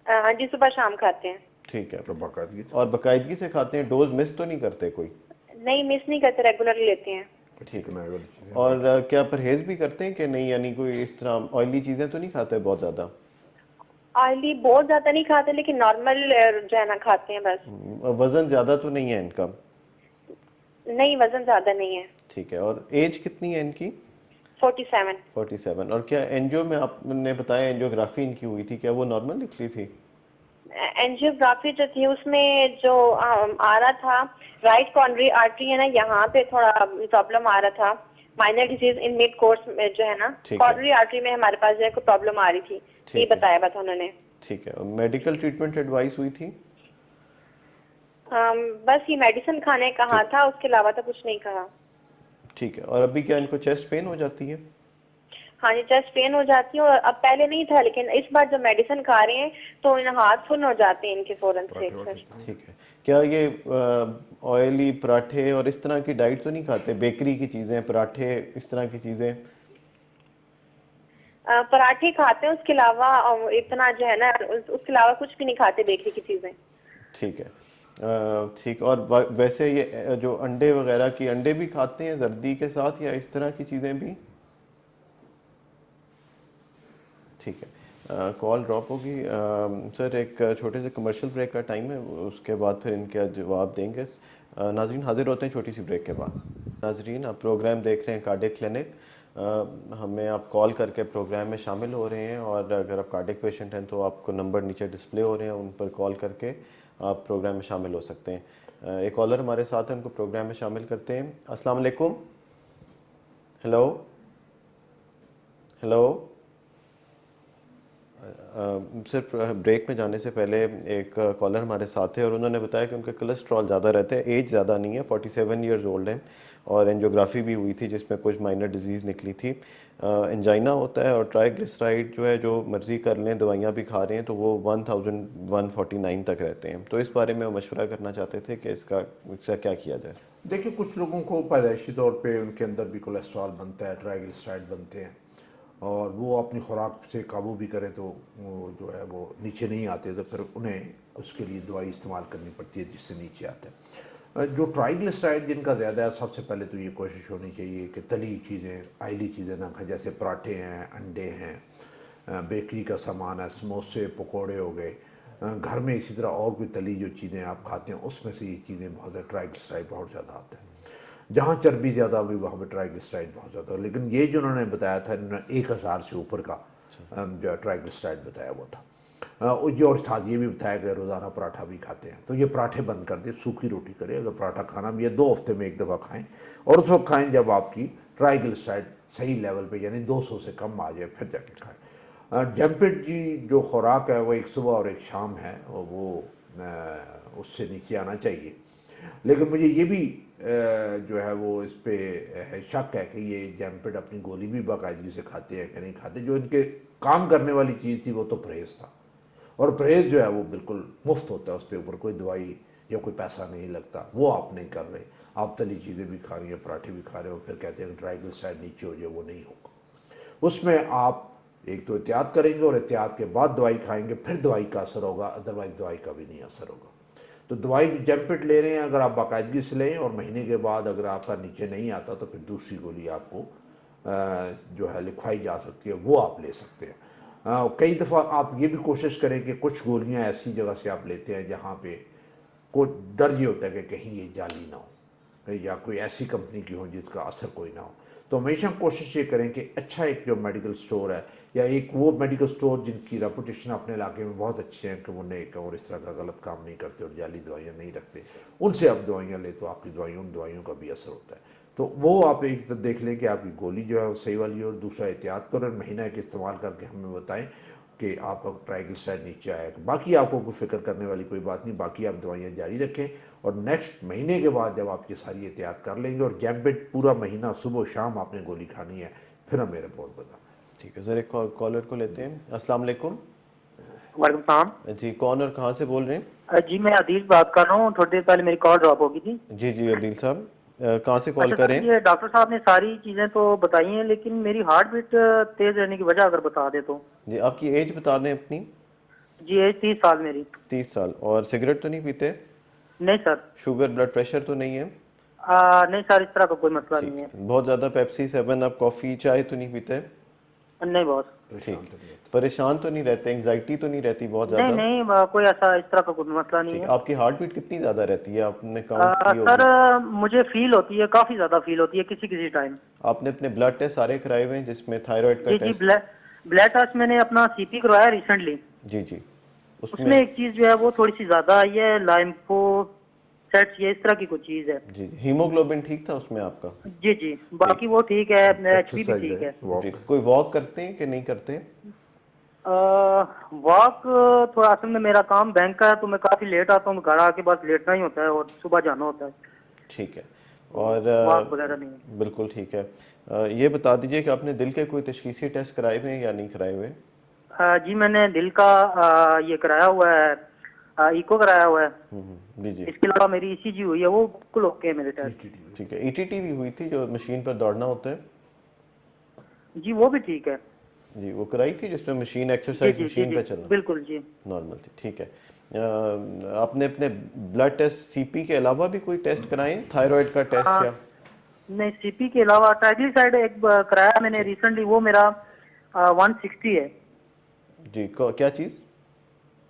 हाँ जी, सुबह शाम खाते हैं। ठीक है। तो बाकायदगी और बाकायदगी से खाते हैं? डोज मिस तो नहीं करते कोई? नहीं, मिस नहीं करते, रेगुलरली लेते हैं। ठीक है। और क्या परहेज भी करते हैं कि नहीं, यानी कोई इस तरह ऑयली चीजें तो नहीं खाते बहुत ज्यादा? ऑयली बहुत ज्यादा नहीं खाते, लेकिन नॉर्मल जो है ना खाते हैं बस। वजन ज्यादा तो नहीं है इनका? नहीं, वजन ज्यादा नहीं है। ठीक है। और एज कितनी है इनकी? 47। 47। और क्या एंजियो में आपने बताया एंजियोग्राफी इनकी हुई थी, क्या वो नॉर्मल निकली थी? एंजियोग्राफी जो थी उसमें जो आ रहा था, राइट कॉर्नरी आर्टरी है ना, यहाँ पे थोड़ा प्रॉब्लम आ रहा था, minor disease in mid course में जो है ना, कॉर्नरी आर्टरी में हमारे पास जो है कोई प्रॉब्लम आ रही थी, ये बताया था उन्होंने। ठीक है। और मेडिकल ट्रीटमेंट एडवाइस हुई थी? बस ये मेडिसिन खाने कहा था, उसके अलावा तो कुछ नहीं कहा। ठीक है। और अभी क्या इनको चेस्ट पेन हो जाती है? हाँ जी, चेस्ट पेन हो जाती है, और अब पहले नहीं था, लेकिन इस बार जब मेडिसिन खा रहे हैं तो इन हाथ फुल हो जाते हैं इनके फौरन से अक्सर। ठीक है। क्या ये ऑयली पराठे और इस तरह की डाइट तो नहीं खाते? बेकरी की चीजें, पराठे, इस तरह की चीजें? पराठे खाते हैं, उसके अलावा इतना जो है ना, उसके अलावा कुछ भी नहीं खाते बेकरी की चीजें। ठीक है। ठीक। और वैसे ये जो अंडे वगैरह की, अंडे भी खाते हैं जर्दी के साथ या इस तरह की चीजें भी? ठीक है। कॉल ड्रॉप होगी। सर एक छोटे से कमर्शियल ब्रेक का टाइम है, उसके बाद फिर इनका जवाब देंगे। नाजरीन हाजिर होते हैं छोटी सी ब्रेक के बाद। नाजरीन आप प्रोग्राम देख रहे हैं कार्डियक क्लिनिक। हमें आप कॉल करके प्रोग्राम में शामिल हो रहे हैं, और अगर आप कार्डियक पेशेंट हैं तो आपको नंबर नीचे डिस्प्ले हो रहे हैं, उन पर कॉल करके आप प्रोग्राम में शामिल हो सकते हैं। एक कॉलर हमारे साथ हैं, उनको प्रोग्राम में शामिल करते हैं। अस्सलाम वालेकुम। Hello hello. सिर्फ ब्रेक में जाने से पहले एक कॉलर हमारे साथ है और उन्होंने बताया कि उनका कोलेस्ट्रॉल ज़्यादा रहता है, एज ज़्यादा नहीं है, 47 ईयर्स ओल्ड है, और एंजियोग्राफी भी हुई थी जिसमें कुछ माइनर डिजीज़ निकली थी, एंजाइना होता है, और ट्राइग्लिसराइड जो है जो मर्ज़ी कर लें, दवाइयाँ भी खा रहे हैं, तो वो 1149 तक रहते हैं। तो इस बारे में मशवरा करना चाहते थे कि इसका क्या किया जाए। देखिए, कुछ लोगों को पैदाइशी तौर पे उनके अंदर भी कोलेस्ट्रॉल बनता है, ट्राइग्लिसराइड बनते हैं, और वो अपनी खुराक से काबू भी करें तो वो जो है वो नीचे नहीं आते, तो फिर उन्हें उसके लिए दवाई इस्तेमाल करनी पड़ती है जिससे नीचे आता है। जो ट्राइग्लिसराइड जिनका ज़्यादा है, सबसे पहले तो ये कोशिश होनी चाहिए कि तली चीज़ें, आयली चीज़ें ना खाएं, जैसे पराठे हैं, अंडे हैं, बेकरी का सामान है, समोसे पकोड़े हो गए। घर में इसी तरह और कोई तली जो चीज़ें आप खाते हैं उसमें से ये चीज़ें बहुत ज़्यादा, ट्राइग्लिसराइड बहुत ज़्यादा आते हैं। जहाँ चर्बी ज़्यादा होगी वहाँ पर ट्राइग्लिसराइड बहुत ज़्यादा हो। लेकिन ये जो उन्होंने बताया था, इन्होंने 1000 से ऊपर का जो ट्राइग्लिसराइड बताया वो था। और साथ ये भी बताया कि रोज़ाना पराठा भी खाते हैं, तो ये पराठे बंद कर दें, सूखी रोटी करें। अगर पराठा खाना भी है 2 हफ्ते में 1 दफ़ा खाएं, और उस वक्त खाएं जब आपकी ट्राइग्लिसराइड सही लेवल पे यानी 200 से कम आ जाए, फिर जाके खाएं। जैम्पिड जी जो खुराक है वो एक सुबह और एक शाम है, और वो उससे नीचे आना चाहिए। लेकिन मुझे ये भी जो है वो इस पे शक है कि ये जैम्पिड अपनी गोली भी बाकायदगी से खाते हैं कि नहीं खाते। जो इनके काम करने वाली चीज़ थी वो तो परहेज़ था, और परहेज़ जो है वो बिल्कुल मुफ्त होता है, उस पर ऊपर कोई दवाई या कोई पैसा नहीं लगता। वो आप नहीं कर रहे, आप तली चीज़ें भी खा रही हैं, पराठे भी खा रहे हो, फिर कहते हैं ट्राइग्लिसराइड नीचे हो जाए, वो नहीं होगा। उसमें आप एक तो एहतियात करेंगे, और एहतियात के बाद दवाई खाएंगे, फिर दवाई का असर होगा, अदरवाइज दवाई का भी नहीं असर होगा। तो दवाई जैम्पिड ले रहे हैं अगर आप बाकायदगी से लें, और महीने के बाद अगर आपका नीचे नहीं आता तो फिर दूसरी गोली आपको जो है लिखवाई जा सकती है, वो आप ले सकते हैं। कई दफ़ा आप ये भी कोशिश करें कि कुछ गोलियां ऐसी जगह से आप लेते हैं जहाँ पे को डर ये होता है कि कहीं ये जाली ना हो, या कोई ऐसी कंपनी की हो जिसका असर कोई ना हो। तो हमेशा कोशिश ये करें कि अच्छा एक जो मेडिकल स्टोर है, या एक वो मेडिकल स्टोर जिनकी रेपुटेशन अपने इलाके में बहुत अच्छे हैं कि वो नेक और इस तरह का गलत काम नहीं करते और जाली दवाइयाँ नहीं रखते, उनसे आप दवाइयाँ ले तो आपकी दवाइयों उन दवाइयों का भी असर होता है। तो वो आप एक तो देख लें कि आपकी गोली जो है वो सही वाली, और दूसरा एहतियात करें, महीना एक इस्तेमाल करके हमें बताएं कि आपका ट्राइग्लिसराइड नीचे आएगा। बाकी आपको कोई फिक्र करने वाली कोई बात नहीं, बाकी आप दवाइयाँ जारी रखें, और नेक्स्ट महीने के बाद जब आप ये सारी एहतियात कर लेंगे, और जैम्पिड पूरा महीना सुबह शाम आपने गोली खानी है, फिर हमें रिपोर्ट बताएं। ठीक है सर, एक कॉलर को लेते हैं। अस्सलाम वालेकुम। वालेकुम सलाम। जी, कौन और कहाँ से बोल रहे हैं? जी मैं अदील बात कर रहा हूँ, थोड़ी देर पहले मेरी कॉल ड्रॉप हो गई थी। जी जी अदील साहब, कहाँ से कॉल अच्छा कर रहे सर, हैं? ये डॉक्टर साहब ने सारी चीजें तो बताई हैं, लेकिन मेरी हार्ट बीट तेज रहने की वजह अगर बता दे तो। जी, आपकी एज बता दें अपनी। जी एज 30 साल मेरी। 30 साल। और सिगरेट तो नहीं पीते? नहीं सर। शुगर ब्लड प्रेशर तो नहीं है? नहीं सर, इस तरह का कोई मसला ठीक नहीं है। बहुत ज़्यादा पेप्सी, 7 अप, कॉफ़ी, चाय तो नहीं पीते? है। नहीं बॉस। ठीक। परेशान तो नहीं रहते? एंग्जाइटी तो नहीं रहती बहुत नहीं ज़्यादा? नहीं, कोई ऐसा इस तरह का कोई मसला नहीं ठीक। है। आपकी हार्ट बीट कितनी ज़्यादा रहती है, आपने काउंट की होगी? सर मुझे फील होती है, काफी ज्यादा फील होती है किसी किसी टाइम। आपने अपने ब्लड टेस्ट सारे कराए हुए हैं जिसमें थायराइड का जी जी, टेस्ट? ब्लड टेस्ट मैंने अपना सीपी करवाया रिसेंटली। जी जी। उसमें एक चीज जो है वो थोड़ी सी ज्यादा आई है, लाइम्फो सेट्स, ये इस तरह की कोई चीज है। जी, हीमोग्लोबिन ठीक था उसमें आपका? जी जी, बाकी वो ठीक है, एचपी भी ठीक है। जी। कोई वॉक करते हैं कि नहीं करते? वॉक थोड़ा, असल में मेरा काम बैंक का है तो मैं काफी लेट आता हूँ, घर आके बस लेटना ही होता है और सुबह जाना होता है। ठीक है। और वॉक वगैरह नहीं है। बिल्कुल ठीक है। ये बता दीजिए कि आपने दिल के कोई तशखीसी टेस्ट कराए हुए हैं या नहीं कराए हुए? जी मैंने दिल का ये कराया हुआ है, इको कराया हुआ है। जी जी। इसके अलावा मेरी ईसीजी हुई है, वो बिल्कुल ओके है मेरे टेस्ट। ठीक है। ईटीटी भी हुई थी जो मशीन पर दौड़ना होता है? जी वो भी ठीक है। जी, वो कराई थी जिसमें मशीन जी एक्सरसाइज जी मशीन जी पे जी, चलना? बिल्कुल जी। नॉर्मल थी। ठीक है। आपने अपने ब्लड टेस्ट सीपी के अलावा भी कोई टेस्ट कराए हैं? थायराइड का टेस्ट या? नहीं, सीपी के अलावा ट्राइग्लिसराइड एक कराया मैंने रिसेंटली, वो मेरा 160 है। जी, क्या चीज़?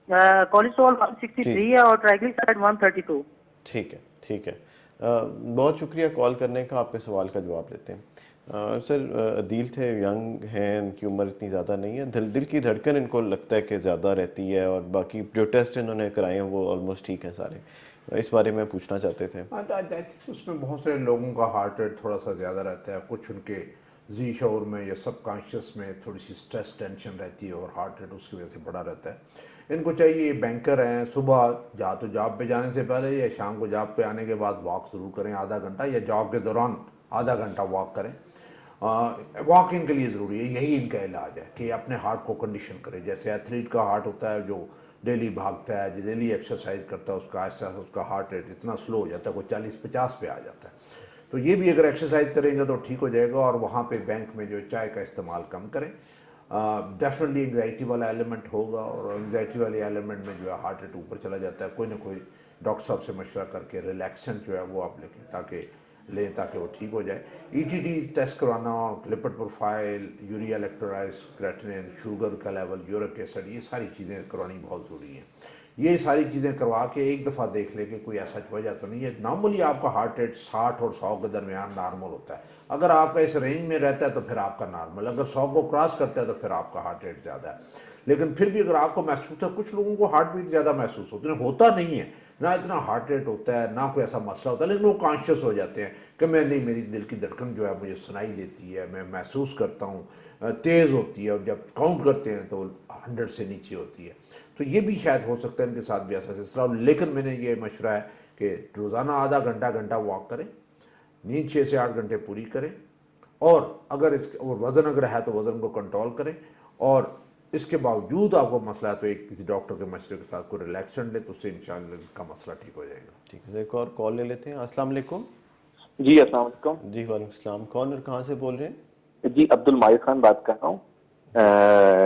कोलेस्ट्रॉल 163 है और ट्राइग्लिसराइड 132। ठीक है, ठीक है। बहुत शुक्रिया कॉल करने का। आपके सवाल का जवाब देते हैं। सर, अदील थे, यंग हैं, इनकी उम्र इतनी ज़्यादा नहीं है, दिल की धड़कन इनको लगता है कि ज़्यादा रहती है, और बाकी जो टेस्ट इन्होंने कराए हैं वो ऑलमोस्ट ठीक है सारे। इस बारे में पूछना चाहते थे। उसमें बहुत सारे लोगों का हार्ट रेट थोड़ा सा ज़्यादा रहता है, कुछ उनके जी शऊर में या सबकॉन्शियस में थोड़ी सी स्ट्रेस टेंशन रहती है और हार्ट रेट उसकी वजह से बढ़ा रहता है। इनको चाहिए, बैंकर हैं, सुबह तो जॉब पे जाने से पहले या शाम को जॉब पे आने के बाद वॉक ज़रूर करें आधा घंटा, या जॉब के दौरान आधा घंटा वॉक करें। वॉक इनके लिए ज़रूरी है, यही इनका इलाज है कि अपने हार्ट को कंडीशन करें। जैसे एथलीट का हार्ट होता है जो डेली भागता है, जो डेली एक्सरसाइज करता है, उसका ऐसा उसका हार्ट रेट इतना स्लो हो जाता है, वो 40-50 पे आ जाता है। तो ये भी अगर एक्सरसाइज करेंगे तो ठीक हो जाएगा। और वहाँ पे बैंक में जो चाय का इस्तेमाल कम करें। डेफिनेटली एंग्जाइटी वाला एलिमेंट होगा, और एंग्जाइटी वाले एलिमेंट में जो है हार्ट रेट ऊपर चला जाता है, कोई ना कोई डॉक्टर साहब से मशवरा करके रिलैक्सेंट जो है वो आप लें ताकि वो ठीक हो जाए। ईटीटी टेस्ट करवाना, lipid profile, urea electrolytes, creatinine, sugar का लेवल, यूरिक एसिड, ये सारी चीज़ें करवानी बहुत ज़रूरी हैं। ये सारी चीज़ें करवा के एक दफ़ा देख ले कि कोई ऐसा वजह तो नहीं है। नॉर्मली आपका हार्ट रेट 60 और 100 के दरमियान नॉर्मल होता है। अगर आपका इस रेंज में रहता है तो फिर आपका नॉर्मल, अगर 100 को क्रॉस करता है तो फिर आपका हार्ट रेट ज़्यादा है। लेकिन फिर भी अगर आपको महसूस है, कुछ लोगों को हार्ट बीट ज़्यादा महसूस होता नहीं है, ना इतना हार्ट रेट होता है, ना कोई ऐसा मसला होता है, लेकिन वो कॉन्शियस हो जाते हैं कि मैं नहीं, मेरी दिल की धड़कन जो है मुझे सुनाई देती है, मैं महसूस करता हूँ, तेज़ होती है, और जब काउंट करते हैं तो 100 से नीचे होती है। तो ये भी शायद हो सकता है इनके साथ भी ऐसा सिलसिला हो। लेकिन मैंने ये मशवरा है कि रोज़ाना आधा घंटा वॉक करें, नींद 6 से 8 घंटे पूरी करें, और अगर और वज़न अगर है तो वज़न को कंट्रोल करें, और इसके बावजूद आपको मसला है तो एक किसी डॉक्टर के मशवरे के साथ कोई रिलैक्सेंट ले, तो उससे इंशाल्लाह का मसला ठीक हो जाएगा। ठीक है, एक और कॉल ले लेते हैं। अस्सलाम वालेकुम। जी अस्सलाम वालेकुम। जी वालेकुम सलाम। कौन और कहाँ से बोल रहे हैं? जी अब्दुल माजिद खान बात कर रहा हूँ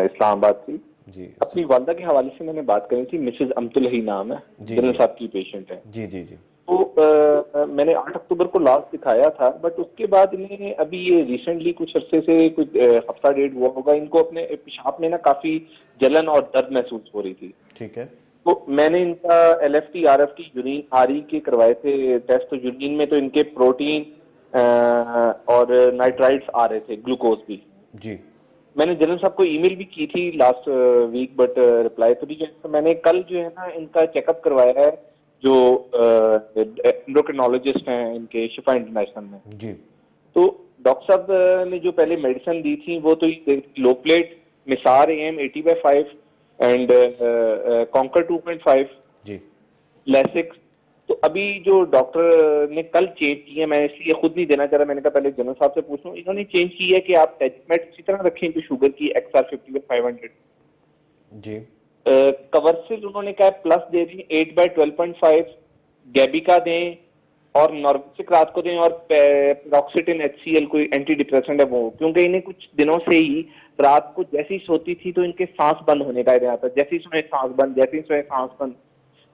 इस्लामाबाद से। जी अपनी वालदा के हवाले से मैंने बात करी थी, मिसेज अमतुलही नाम है, जी, जनरल जी। साहब की पेशेंट है। जी जी जी तो मैंने 8 अक्टूबर को लास्ट दिखाया था, बट उसके बाद इन्हें अभी ये रिसेंटली कुछ अरसे से कुछ हफ्ता डेढ़ हुआ होगा, इनको अपने पेशाब में ना काफी जलन और दर्द महसूस हो रही थी। ठीक है। तो मैंने इनका LFT RFT यूरिन RE के करवाए थे टेस्ट। तो यूरिन में तो इनके प्रोटीन और नाइट्राइट्स आ रहे थे, ग्लूकोज भी। जी मैंने जनरल साहब को ईमेल भी की थी लास्ट वीक, बट रिप्लाई तो नहीं किया। तो मैंने कल जो है ना इनका चेकअप करवाया है, जो एंडोक्रिनोलॉजिस्ट हैं इनके शिफा इंटरनेशनल में। जी तो डॉक्टर साहब ने जो पहले मेडिसिन दी थी वो तो लो प्लेट, मिसार AM 80/5 एंड कॉन्कर 2.5, जी लेसिक्स। तो अभी जो डॉक्टर ने कल चेंज की है, मैं इसलिए खुद नहीं देना चाह रहा, मैंने कहा पहले जनरल साहब से पूछ लूं। इन्होंने चेंज की है कि आप टेजमेट इसी तरह रखें जो शुगर की XR 50/500। जी कवर्सिल उन्होंने कहा प्लस दे दी 8/12.5, गैबिका दें और नॉर्वेसिक रात को दें, और पेरोक्सिटिन HCl कोई एंटी डिप्रेसेंट है वो, क्योंकि इन्हें कुछ दिनों से ही रात को जैसी सोती थी तो इनके सांस बंद होने का इरादा था, जैसी सोए सांस बंद, जैसी सोए सांस बंद।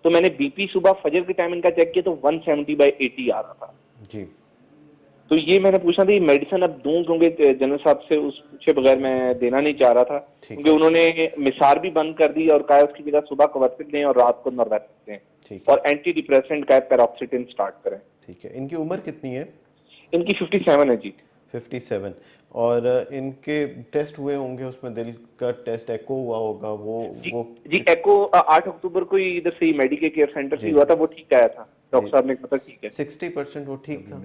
तो मैंने BP सुबह फजर के टाइम इनका चेक किया तो 170/80 आ रहा था। जी तो ये मैंने पूछा था ये मेडिसिन अब दूं, क्योंकि जनरल साहब से उस पूछे बगैर मैं देना नहीं चाह रहा था, क्योंकि उन्होंने मिसार भी बंद कर दी और कहा उसकी जगह सुबह कवर्सिल दें और रात को नॉर्वेसिक दें, ठीक है। और एंटी डिप्रेसेंट का पेरोक्सिटिन स्टार्ट करें। ठीक है। इनकी उम्र कितनी है? इनकी 57 है जी। 57। और इनके टेस्ट हुए होंगे, उसमें दिल का टेस्ट एको हुआ होगा, वो जी एको 8 अक्टूबर को ही इधर से मेडिकल केयर सेंटर से हुआ था, वो ठीक आया था। डॉक्टर साहब ने कहा था ठीक है, 60% वो ठीक था।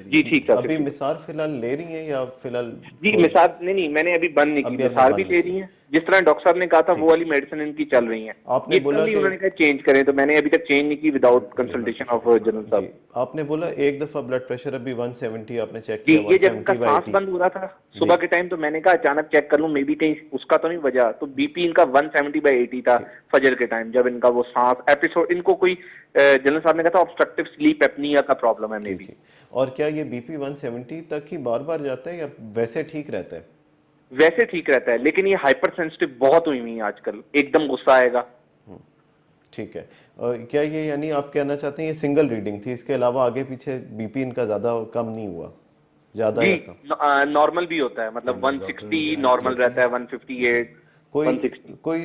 जी ठीक था। अभी मिसार फिलहाल ले रही हैं या फिलहाल? जी मिसार नहीं, मैंने अभी बंद नहीं की, मिसार भी ले रही हैं जिस तरह डॉक्टर साहब ने कहा था, वो वाली मेडिसिन इनकी चल रही है। आपने बोला कि उन्होंने कहा चेंज करें, तो मैंने अभी तक चेंज नहीं की विदाउट कंसल्टेशन ऑफ जनरल साहब। आपने बोला एक दफा ब्लड प्रेशर अभी 170 आपने चेक जी, किया, ये जब इनका सांस बंद हो रहा था सुबह के टाइम, तो मैंने कहा अचानक चेक कर लूं, मे बी कहीं उसका तो नहीं वजह। तो BP इनका 170/80 था फजर के टाइम, जब इनका वो सांस एपिसोड, इनको कोई जनरल साहब ने कहा था ऑब्स्ट्रक्टिव स्लीप एपनिया का प्रॉब्लम है मे बी। और क्या ये BP 170 तक ही बार बार जाता है या वैसे ठीक रहता है? वैसे ठीक रहता है, लेकिन ये हाइपर सेंसिटिव बहुत हुई हुई है आजकल, एकदम गुस्सा आएगा। ठीक है। क्या ये यानी आप कहना चाहते हैं ये सिंगल रीडिंग थी, इसके अलावा आगे पीछे BP इनका ज्यादा कम नहीं हुआ? ज्यादा या कम? नॉर्मल भी होता है, मतलब 160 नॉर्मल रहता है, 158 कोई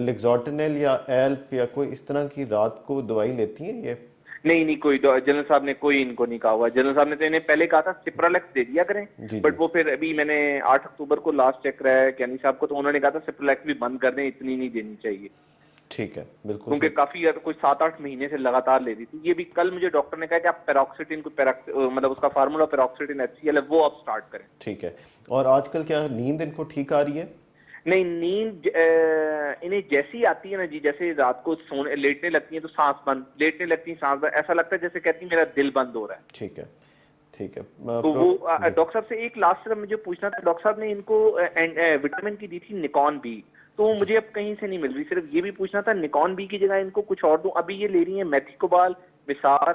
लेक्सोटिनिल या एल्प या कोई इस तरह की रात को दवाई लेती हैं ये? नहीं, कोई जनरल साहब ने कोई इनको नहीं कहा हुआ। जनरल साहब ने तो इन्हें पहले कहा था सिप्रालेक्स दे दिया करें, बट वो फिर अभी मैंने 8 अक्टूबर को लास्ट चेक कराया है कैनी साहब को, तो उन्होंने कहा था सिप्रालेक्स भी बंद कर दें, इतनी नहीं देनी चाहिए। ठीक है, बिल्कुल। क्योंकि काफी कोई 7-8 महीने से लगातार ले रही थी। ये भी कल मुझे डॉक्टर ने कहा कि आप पेरोक्सिटिन को मतलब उसका फार्मूला पेरोक्सिटिन HCl है, वो आप स्टार्ट करें। ठीक है। और आजकल क्या नींद इनको ठीक आ रही है? नहीं, नींद इन्हें जैसी आती है ना जी, जैसे रात को सोने लेटने लगती है तो सांस बंद, लेटने लगती है सांस बंद, ऐसा लगता है जैसे कहती है मेरा दिल बंद हो रहा है। ठीक है, ठीक है। तो वो डॉक्टर साहब से एक लास्ट तरफ मुझे पूछना था, डॉक्टर साहब ने इनको विटामिन की दी थी निकॉन बी, तो मुझे अब कहीं से नहीं मिल रही। सिर्फ ये भी पूछना था निकॉन बी की जगह इनको कुछ और दूं। अभी ये ले रही है मेथिकोबाल, मिसार,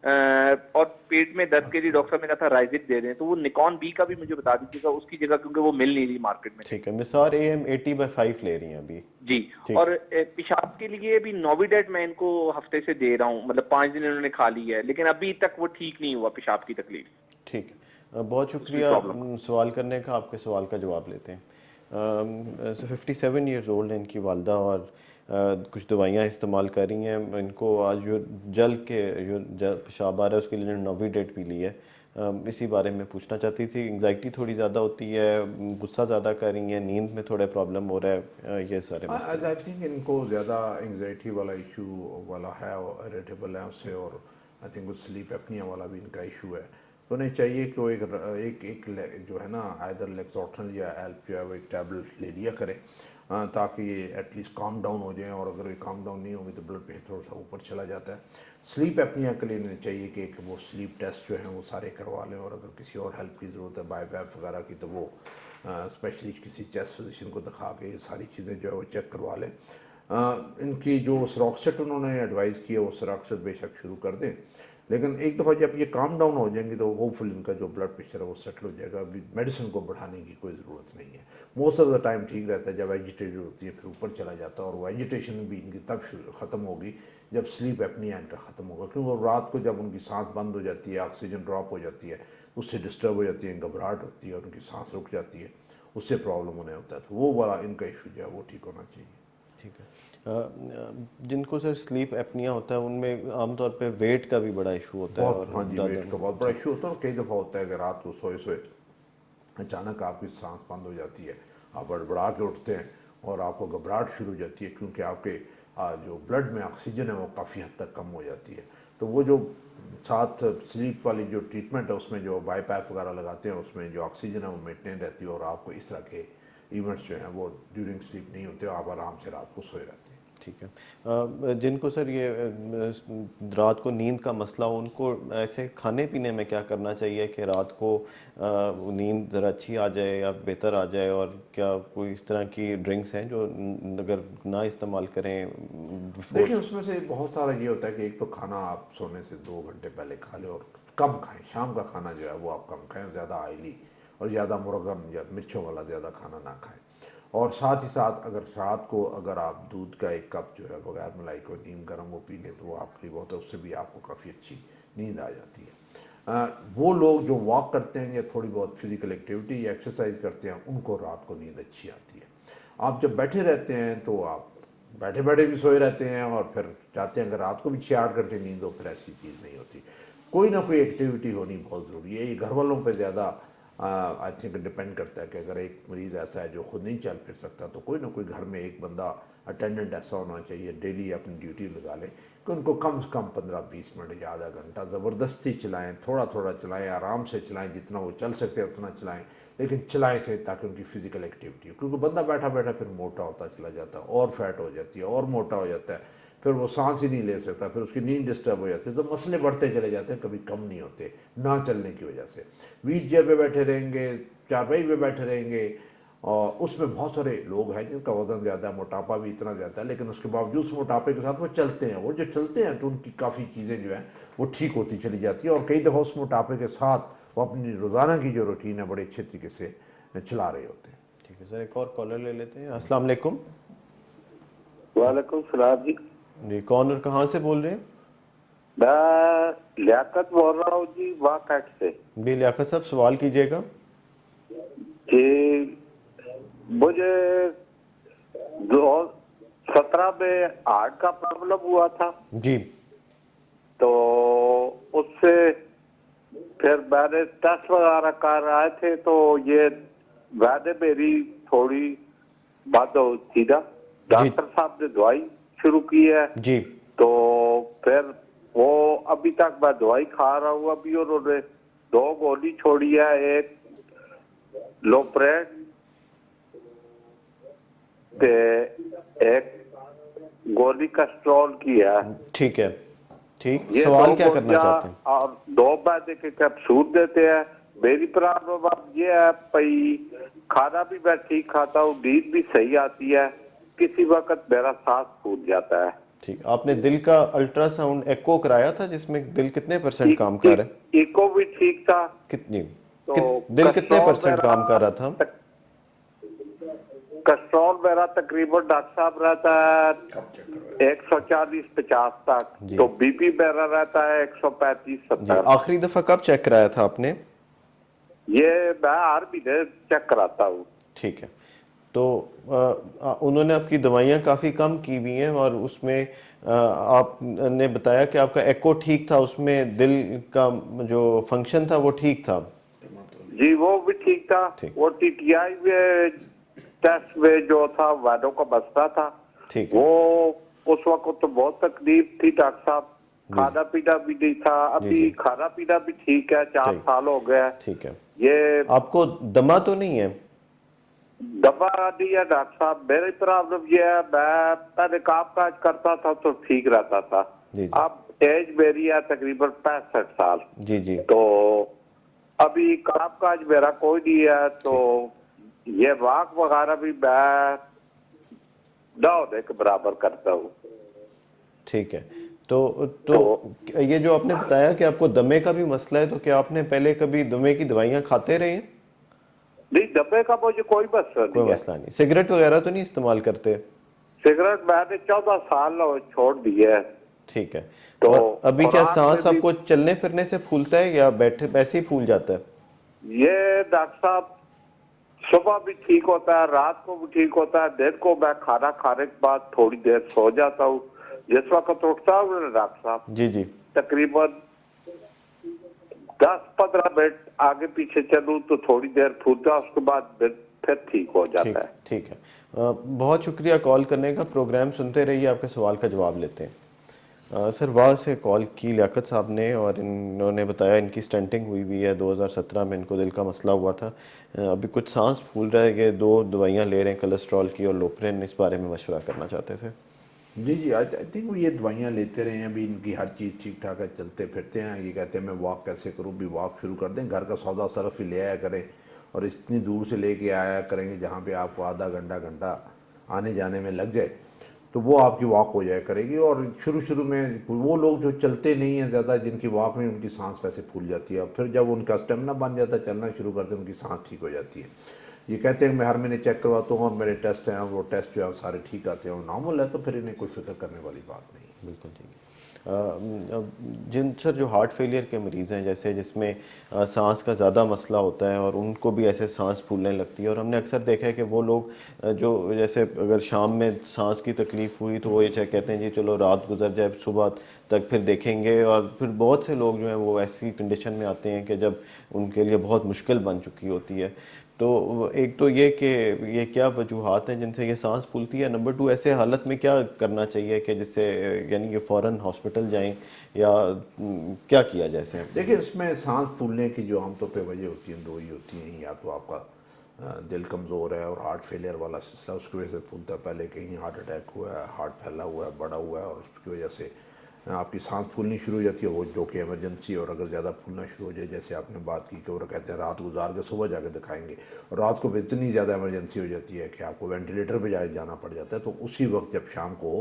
और पेट में दर्द के लिए डॉक्टर साहब ने कहा था राइजिक दे दें, तो वो निकॉन बी का भी मुझे बता दीजिएगा उसकी जगह, क्योंकि वो मिल नहीं रही मार्केट में। ठीक है, मिसार AM 80/5 ले रही हैं अभी जी। ठीक। और पेशाब के लिए भी नोविडेट मैं इनको हफ्ते से दे रहा हूँ, मतलब 5 दिन इन्होंने खा ली है, लेकिन अभी तक वो ठीक नहीं हुआ पेशाब की तकलीफ। ठीक है, बहुत शुक्रिया सवाल करने का। आपके सवाल का जवाब लेते हैं। 57 ईयर्स ओल्ड है इनकी वालदा, और कुछ दवाइयाँ इस्तेमाल कर रही हैं। इनको आज जो पेशाब आ रहा है उसके लिए नोविडेट भी ली है। इसी बारे में पूछना चाहती थी। एंग्जाइटी थोड़ी ज़्यादा होती है, गुस्सा ज़्यादा कर रही हैं, नींद में थोड़ा प्रॉब्लम हो रहा है, ये सारे मसले। आई थिंक इनको ज़्यादा एंग्जाइटी वाला इशू वाला है और इरिटेबल है उससे, और आई थिंक कुछ स्लीप एपनिया वाला भी इनका इशू है। तो उन्हें चाहिए कि वो एक जो है ना आइदर लेक्सोटन या एल्प जो है वो एक टैबलेट ले लिया करें, ताकि ये एटलीस्ट काम डाउन हो जाए। और अगर ये काम डाउन नहीं होगी तो ब्लड प्रेशर थोड़ा सा ऊपर चला जाता है। स्लीप एपनिया के लिए इन्हें चाहिए कि वो स्लीप टेस्ट जो हैं वो सारे करवा लें, और अगर किसी और हेल्प की ज़रूरत है बायोवैप वगैरह की, तो वो स्पेशलिस्ट किसी चेस्ट फिजिशियन को दिखा के ये सारी चीज़ें जो है वो चेक करवा लें। इनकी जो सरोक्सेट उन्होंने एडवाइस की है वो सरोक्सेट बेशक शुरू कर दें, लेकिन एक दफ़ा जब ये काम डाउन हो जाएंगे तो होपफुल इनका जो ब्लड प्रेशर है वो सेटल हो जाएगा। अभी मेडिसिन को बढ़ाने की कोई ज़रूरत नहीं है। मोस्ट ऑफ द टाइम ठीक रहता है, जब एजिटेटेड होती है फिर ऊपर चला जाता है, और वो एजिटेशन भी इनकी तब ख़त्म होगी जब स्लीप एपनिया इनका ख़त्म होगा। क्योंकि रात को जब उनकी सांस बंद हो जाती है, ऑक्सीजन ड्रॉप हो जाती है, उससे डिस्टर्ब हो जाती है, घबराहट होती है और उनकी सांस रुक जाती है, उससे प्रॉब्लम होने होता है। तो वो वाला इनका इशू जो है वो ठीक होना चाहिए। ठीक है। जिनको सर स्लीप एपनिया होता है उनमें आमतौर पे वेट का भी बड़ा इशू होता है, और हाँ जी, वेट का बहुत बड़ा इशू होता है। और कई दफ़ा होता है कि रात को सोए सोए अचानक आपकी सांस बंद हो जाती है, आप बड़बड़ा के उठते हैं और आपको घबराहट शुरू हो जाती है, क्योंकि आपके जो ब्लड में ऑक्सीजन है वो काफ़ी हद तक कम हो जाती है। तो वो जो साथ स्लीप वाली जो ट्रीटमेंट है उसमें जो बाईपैप वगैरह लगाते हैं उसमें जो ऑक्सीजन है वो मेंटेन रहती है, और आपको इस तरह के इवेंट्स जो हैं वो ड्यूरिंग स्लीप नहीं होते, आप आराम से रात को सोए रहते हैं। ठीक है। जिनको सर ये रात को नींद का मसला हो, उनको ऐसे खाने पीने में क्या करना चाहिए कि रात को नींद ज़रा अच्छी आ जाए या बेहतर आ जाए? और क्या कोई इस तरह की ड्रिंक्स हैं जो अगर ना इस्तेमाल करें? देखिए, उसमें से बहुत सारा ये होता है कि एक तो खाना आप सोने से 2 घंटे पहले खा लें और कम खाएं। शाम का खाना जो है वो आप कम खाएं, ज़्यादा ऑयली और ज़्यादा मुर्गम या मिर्चों वाला ज़्यादा खाना ना खाएं। और साथ ही साथ अगर रात को अगर आप दूध का 1 कप जो है बगैर मलाई को नीम गर्म वो पी लें तो वो आपके लिए बहुत है, उससे भी आपको काफ़ी अच्छी नींद आ जाती है। वो लोग जो वॉक करते हैं या थोड़ी बहुत फिजिकल एक्टिविटी या एक्सरसाइज करते हैं उनको रात को नींद अच्छी आती है। आप जब बैठे रहते हैं तो आप बैठे बैठे भी सोए रहते हैं और फिर चाहते हैं अगर रात को भी 6-8 घंटे नींद हो, फिर ऐसी चीज़ नहीं होती। कोई ना कोई एक्टिविटी होनी बहुत ज़रूरी है। ये घर वालों पर ज़्यादा आई थिंक डिपेंड करता है कि अगर एक मरीज़ ऐसा है जो खुद नहीं चल फिर सकता तो कोई ना कोई घर में एक बंदा अटेंडेंट ऐसा होना चाहिए, डेली अपनी ड्यूटी लगा ले कि उनको कम से कम 15-20 मिनट या आधा घंटा ज़बरदस्ती चलाएं, थोड़ा थोड़ा चलाएं, आराम से चलाएं, जितना वो चल सकते हैं उतना चलाएं, लेकिन चलाएं से ताकि उनकी फिजिकल एक्टिविटी हो। क्योंकि बंदा बैठा बैठा फिर मोटा होता चला जाता है और फैट हो जाती है और मोटा हो जाता है, फिर वो सांस ही नहीं ले सकता, फिर उसकी नींद डिस्टर्ब हो जाती है, तो मसले बढ़ते चले जाते हैं, कभी कम नहीं होते ना चलने की वजह से। व्हील चेयर पे बैठे रहेंगे, चारपाई पे बैठे रहेंगे, और उसमें बहुत सारे लोग हैं जिनका वजन ज़्यादा है, मोटापा भी इतना ज़्यादा है, लेकिन उसके बावजूद उस मोटापे के साथ वो चलते हैं। वो जो चलते हैं तो उनकी काफ़ी चीज़ें जो हैं वो ठीक होती चली जाती है, और कई दफ़ा उस मोटापे के साथ वो अपनी रोज़ाना की जो रूटीन है बड़े अच्छे तरीके से चला रहे होते हैं। ठीक है सर, एक और कॉलर ले लेते हैं। अस्सलाम वालेकुम। वालेकुम सलाम जी, कौन और कहाँ से बोल रहे हैं? मैं लियाकत बोल रहा हूँ जी, वाकट से। भी लियाकत साहब, सवाल कीजिएगा। जी, मुझे 2017 में हार्ट का प्रॉब्लम हुआ था जी। तो उससे फिर मैंने टेस्ट वगैरह कर आए थे तो ये वैसे मेरी थोड़ी बात थी ना, डॉक्टर साहब ने दवाई शुरू की है जी। तो फिर वो अभी तक मैं दवाई खा रहा हूँ। अभी उन्होंने 2 गोली छोड़ी है, एक लोप्रेट ते एक गोली कैस्ट्रॉल की है। ठीक है, ठीक। ये सवाल 2 क्या करना गोलियां चाहते हैं? और 2 मैदे के कैप्सूल देते हैं। मेरी प्रॉब्लम अब ये है भाई, खाना भी मैं ठीक खाता हूँ, नींद भी सही आती है, किसी वक्त मेरा सांस फूट जाता है। ठीक, आपने दिल का अल्ट्रासाउंड एको कराया था जिसमें दिल कितने परसेंट काम कर रहा है? इको भी ठीक था। कितनी तो दिल कितने कस्ट्रॉल परसेंट काम कर रहा था? कस्ट्रॉल मेरा तकरीबन डॉक्टर साहब रहता है 140-50 तक, जी। तो बीपी मेरा रहता है जी, 135-70। आखिरी दफा कब चेक कराया था आपने? ये मैं हर महीने चेक कराता हूँ। ठीक है, तो उन्होंने आपकी दवाइयाँ काफ़ी कम की हुई हैं और उसमें आपने बताया कि आपका एको ठीक था, उसमें दिल का जो फंक्शन था वो ठीक था। जी वो भी ठीक था। ठीक। वो टीटीआई में टेस्ट में जो था वादों का मसला था, ठीक है। वो उस वक्त तो बहुत तकलीफ थी डॉक्टर साहब। जी। खाना पीना भी नहीं था। जी, अभी जी। खाना पीना भी ठीक है, 4 ठीक। साल हो गया। ठीक है, ये आपको दमा तो नहीं है? दवा दी है डॉक्टर साहब। मेरी प्रॉब्लम ये है, मैं पहले काम काज करता था तो ठीक रहता था। जी, जी। अब एज मेरी है तकरीबन 65 साल। जी, जी। तो अभी काम काज मेरा कोई नहीं है, तो ये वाक वगैरह भी मैं ना होने के बराबर करता हूँ। ठीक है, तो ये जो आपने बताया कि आपको दमे का भी मसला है, तो क्या आपने पहले कभी दमे की दवाइयाँ खाते रहे हैं? नहीं, दबे का मुझे कोई मसला कोई नहीं है। मसला नहीं। सिगरेट वगैरह तो नहीं इस्तेमाल करते? सिगरेट मैंने 14 साल छोड़ दी है। ठीक है, तो और अभी क्या खुराक सांस में भी- आपको चलने फिरने से फूलता है या बैठे वैसे ही फूल जाता है? ये डॉक्टर साहब सुबह भी ठीक होता है, रात को भी ठीक होता है। दिन को मैं खाना खाने के बाद थोड़ी देर सो जाता हूँ। जिस वक्त उठता हूँ ना डॉक्टर साहब, जी, जी। तकरीबन 10-15 मिनट आगे पीछे चलूँ तो थोड़ी देर फूलता है, उसके बाद फिर ठीक हो ठीक जाता है। ठीक है, बहुत शुक्रिया कॉल करने का। प्रोग्राम सुनते रहिए, आपके सवाल का जवाब लेते हैं। सर, वाह से कॉल की लियाकत साहब ने और इन्होंने बताया इनकी स्टेंटिंग हुई हुई है। 2017 में इनको दिल का मसला हुआ था। अभी कुछ सांस फूल रहा है कि 2 दवाइयाँ ले रहे हैं कोलेस्ट्रॉल की और लोप्रिन, इस बारे में मशवरा करना चाहते थे। जी जी, आई थिंक वो ये दवाइयाँ लेते रहे हैं, अभी इनकी हर चीज़ ठीक ठाक है, चलते फिरते हैं। ये कहते हैं मैं वॉक कैसे करूँ, भी वॉक शुरू कर दें, घर का सौदा सरफ ही ले आया करें और इतनी दूर से लेके आया करेंगे जहाँ पे आपको आधा घंटा आने जाने में लग जाए, तो वो आपकी वॉक हो जाया करेगी। और शुरू में वो लोग जो चलते नहीं हैं ज़्यादा, जिनकी वॉक में उनकी सांस वैसे फूल जाती है, और फिर जब उनका स्टेमिना बन जाता है, चलना शुरू करते हैं, उनकी सांस ठीक हो जाती है। ये कहते हैं मैं हर महीने चेक करवाता हूँ और मेरे टेस्ट हैं, वो टेस्ट जो है सारे ठीक आते हैं और नॉर्मल है, तो फिर इन्हें कोई फिक्र करने वाली बात नहीं है। बिल्कुल ठीक है। जिन सर जो हार्ट फेलियर के मरीज़ हैं, जैसे जिसमें सांस का ज़्यादा मसला होता है और उनको भी ऐसे सांस फूलने लगती है, और हमने अक्सर देखा है कि वो लोग जो जैसे अगर शाम में सांस की तकलीफ़ हुई तो वो ये कहते हैं जी चलो रात गुजर जाए, सुबह तक फिर देखेंगे। और फिर बहुत से लोग जो हैं वो ऐसी कंडीशन में आते हैं कि जब उनके लिए बहुत मुश्किल बन चुकी होती है। तो एक तो ये कि ये क्या वजूहात हैं जिनसे ये सांस फूलती है, नंबर 2 ऐसे हालत में क्या करना चाहिए कि जिससे यानी कि फ़ौरन हॉस्पिटल जाएं या क्या किया जाए इसे? देखिए, इसमें सांस फूलने की जो आमतौर पे वजह होती हैं 2 ही होती हैं। या तो आपका दिल कमज़ोर है और हार्ट फेलियर वाला सिलसिला, उसकी वजह से फूलता है। पहले कहीं हार्ट अटैक हुआ है, हार्ट फैला हुआ है, बड़ा हुआ है, और उसकी वजह से आपकी सांस फूलनी शुरू हो जाती है, वो जो कि इमरजेंसी। और अगर ज़्यादा फूलना शुरू हो जाए, जैसे आपने बात की कि वो कहते हैं रात गुजार के सुबह जाके दिखाएंगे, और रात को इतनी ज़्यादा इमरजेंसी हो जाती है कि आपको वेंटिलेटर पे जाना पड़ जाता है, तो उसी वक्त जब शाम को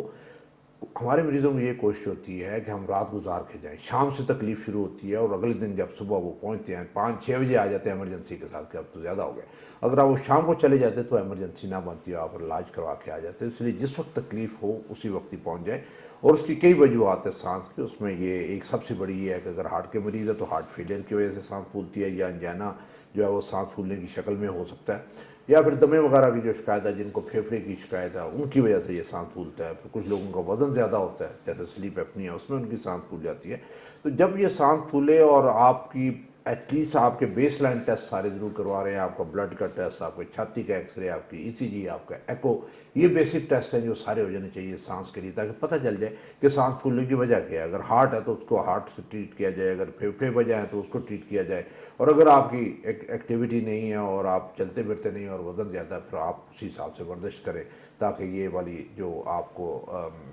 हमारे मरीजों में ये कोशिश होती है कि हम रात गुजार के जाएं। शाम से तकलीफ शुरू होती है और अगले दिन जब सुबह वो पहुंचते हैं 5-6 बजे आ जाते हैं इमरजेंसी के साथ कि अब तो ज़्यादा हो गया। अगर आप वो शाम को चले जाते तो इमरजेंसी ना बनती, आप इलाज करवा के आ जाते। इसलिए जिस वक्त तकलीफ हो उसी वक्त ही पहुंच जाए। और उसकी कई वजूहत है सांस की, उसमें ये एक सबसे बड़ी ये है कि अगर हार्ट के मरीज़ है तो हार्ट फेलियर की वजह से सांस फूलती है, या अंजाना जो है वो सांस फूलने की शक्ल में हो सकता है, या फिर दमे वगैरह की जो शिकायत है, जिनको फेफड़े की शिकायत है, उनकी वजह से ये सांस फूलता है। फिर कुछ लोगों का वजन ज़्यादा होता है, जैसे स्लीप एपनिया, उसमें उनकी सांस फूल जाती है। तो जब ये सांस फूले और आपकी एटलीस्ट आपके बेसलाइन टेस्ट सारे ज़रूर करवा रहे हैं, आपका ब्लड का टेस्ट, आपके छाती का एक्सरे, आपकी ईसीजी, आपका एको, ये बेसिक टेस्ट हैं जो सारे हो जाने चाहिए सांस के लिए, ताकि पता चल जाए कि सांस फूलने की वजह क्या है। अगर हार्ट है तो उसको हार्ट से ट्रीट किया जाए, अगर फेफड़े वजह है तो उसको ट्रीट किया जाए, और अगर आपकी एक्टिविटी नहीं है और आप चलते फिरते नहीं और वज़न ज़्यादा है, फिर आप उसी हिसाब से वर्जिश करें, ताकि ये वाली जो आपको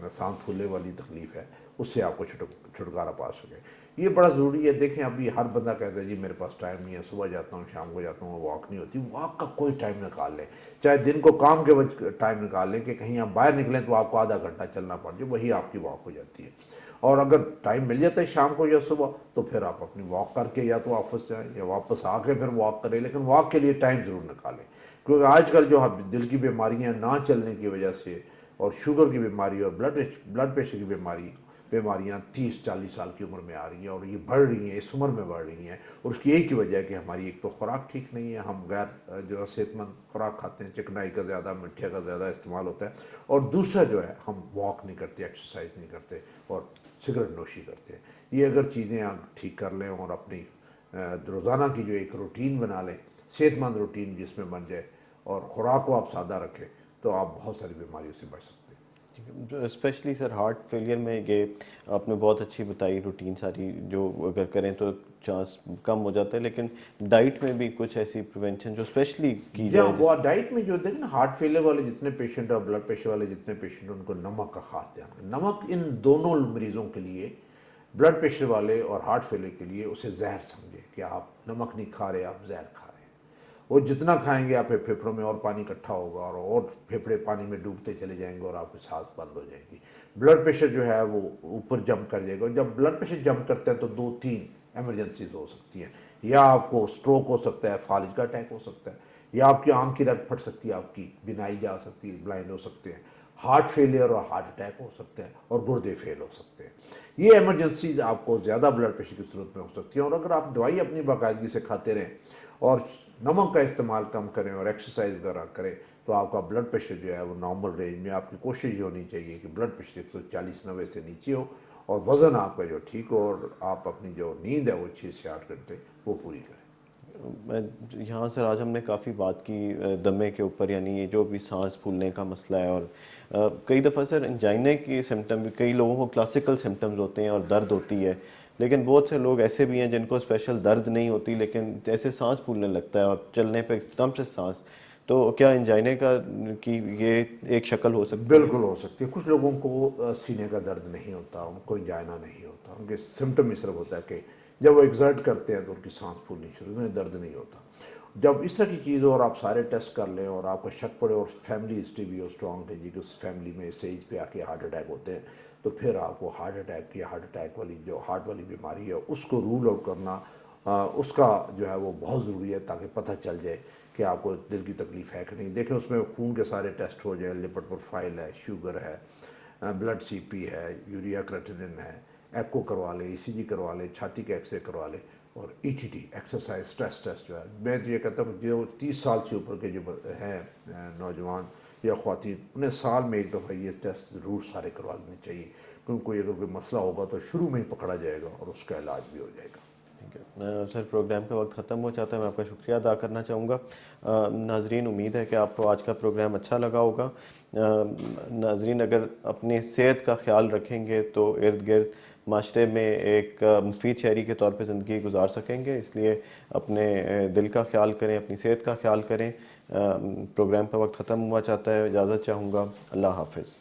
सांस फूलने वाली तकलीफ़ है उससे आपको छुटकारा पा सके। ये बड़ा ज़रूरी है। देखें अभी हर बंदा कहता है जी मेरे पास टाइम नहीं है, सुबह जाता हूँ शाम को जाता हूँ, वॉक नहीं होती। वॉक का कोई टाइम निकाल लें, चाहे दिन को काम के वजह टाइम निकाल लें कि कहीं आप बाहर निकलें तो आपको आधा घंटा चलना पड़ जाए, वही आपकी वॉक हो जाती है। और अगर टाइम मिल जाता है शाम को या सुबह तो फिर आप अपनी वॉक करके या तो ऑफिस जाएँ या वापस आके फिर वॉक करें, लेकिन वॉक के लिए टाइम ज़रूर निकालें। क्योंकि आजकल जो दिल की बीमारियाँ ना चलने की वजह से और शुगर की बीमारी और ब्लड प्रेशर की बीमारियाँ 30-40 साल की उम्र में आ रही हैं और ये बढ़ रही हैं, इस उम्र में बढ़ रही हैं। और उसकी एक ही वजह है कि हमारी एक तो खुराक ठीक नहीं है, हम गैर जो सेहतमंद खुराक खाते हैं, चिकनाई का ज़्यादा, मिठे का ज़्यादा इस्तेमाल होता है, और दूसरा जो है हम वॉक नहीं करते, एक्सरसाइज नहीं करते और सिगरेट नोशी करते हैं। ये अगर चीज़ें आप ठीक कर लें और अपनी रोज़ाना की जो एक रूटीन बना लें, सेहतमंद रूटीन जिसमें बन जाए और खुराक को आप सादा रखें, तो आप बहुत सारी बीमारियों से बच सकते हैं। जो स्पेशली सर हार्ट फेलियर में ये आपने बहुत अच्छी बताई रूटीन सारी, जो अगर करें तो चांस कम हो जाता है, लेकिन डाइट में भी कुछ ऐसी प्रिवेंशन जो स्पेशली की जाए। वो डाइट में जो देखें ना, हार्ट फेलियर वाले जितने पेशेंट और ब्लड प्रेशर वाले जितने पेशेंट हैं उनको नमक का खास ध्यान। नमक इन दोनों मरीजों के लिए, ब्लड प्रेशर वाले और हार्ट फेलियर के लिए, उसे जहर समझे कि आप नमक नहीं खा रहे, आप जहर खा रहे हैं। वो जितना खाएंगे आप फेफड़ों में और पानी इकट्ठा होगा और फेफड़े पानी में डूबते चले जाएंगे और आपकी सांस बंद हो जाएगी। ब्लड प्रेशर जो है वो ऊपर जंप कर जाएगा, और जब ब्लड प्रेशर जंप करता है तो 2-3 एमरजेंसीज हो सकती हैं। या आपको स्ट्रोक हो सकता है, फालिज का अटैक हो सकता है, या आपकी आंख की रग फट सकती है, आपकी बिनाई जा सकती है, ब्लाइंड हो सकते हैं, हार्ट फेलियर और हार्ट अटैक हो सकते हैं, और गुर्दे फेल हो सकते हैं। ये एमरजेंसीज आपको ज़्यादा ब्लड प्रेशर की सूरत में हो सकती है। और अगर आप दवाई अपनी बाकायदगी से खाते रहें और नमक का इस्तेमाल कम करें और एक्सरसाइज वगैरह करें, तो आपका ब्लड प्रेशर जो है वो नॉर्मल रेंज में, आपकी कोशिश ये होनी चाहिए कि ब्लड प्रेशर 140-90 से नीचे हो और वज़न आपका जो ठीक हो, और आप अपनी जो नींद है वो 6 से 8 घंटे वो पूरी करें। यहाँ सर आज हमने काफ़ी बात की दमे के ऊपर, यानी ये जो भी सांस फूलने का मसला है, और कई दफ़ा सर एंजाइना के सिम्टम भी, कई लोगों को क्लासिकल सिम्टम्स होते हैं और दर्द होती है, लेकिन बहुत से लोग ऐसे भी हैं जिनको स्पेशल दर्द नहीं होती लेकिन जैसे सांस फूलने लगता है और चलने पे एकदम से सांस, तो क्या एंजाइना का की ये एक शक्ल हो सकती है? बिल्कुल हो सकती है। कुछ लोगों को सीने का दर्द नहीं होता, उनको एंजाइना नहीं होता, उनके सिम्टम ही सिर्फ होता है कि जब वो एग्जर्ट करते हैं तो उनकी सांस फूलनी शुरू, में दर्द नहीं होता। जब इस तरह की चीज़ हो और आप सारे टेस्ट कर लें और आपको शक पड़े और फैमिली हिस्ट्री भी हो स्ट्रॉन्ग है जी कि उस फैमिली में इस एज पे आके हार्ट अटैक होते हैं, तो फिर आपको हार्ट अटैक वाली जो हार्ट वाली बीमारी है उसको रूल आउट करना, उसका जो है वो बहुत ज़रूरी है, ताकि पता चल जाए कि आपको दिल की तकलीफ है कि नहीं। देखें उसमें खून के सारे टेस्ट हो जाए, लिपिड प्रोफाइल है, शुगर है, ब्लड सीपी है, यूरिया क्रेटिनिन है, एको करवा ले, ईसीजी करवा ले, छाती के एक्सरे करवा ले, और ईटीटी एक्सरसाइज स्ट्रेस टेस्ट जो है। मैं तो ये कहता हूँ जो 30 साल से ऊपर के जो हैं नौजवान या ख्वातीन, उन्हें साल में एक दफ़ा ये टेस्ट ज़रूर सारे करवा लेने चाहिए, क्योंकि कोई अगर कोई मसला होगा तो शुरू में ही पकड़ा जाएगा और उसका इलाज भी हो जाएगा। सर प्रोग्राम का वक्त ख़त्म हो जाता है, मैं आपका शुक्रिया अदा करना चाहूँगा। नाजरीन, उम्मीद है कि आपको आज का प्रोग्राम अच्छा लगा होगा। नाजरीन, अगर अपनी सेहत का ख्याल रखेंगे तो इर्द गिर्द माशरे में एक मुफीद शहरी के तौर पे ज़िंदगी गुजार सकेंगे, इसलिए अपने दिल का ख्याल करें, अपनी सेहत का ख्याल करें। प्रोग्राम का वक्त ख़त्म हुआ चाहता है, इजाज़त चाहूँगा। अल्लाह हाफ़िज़।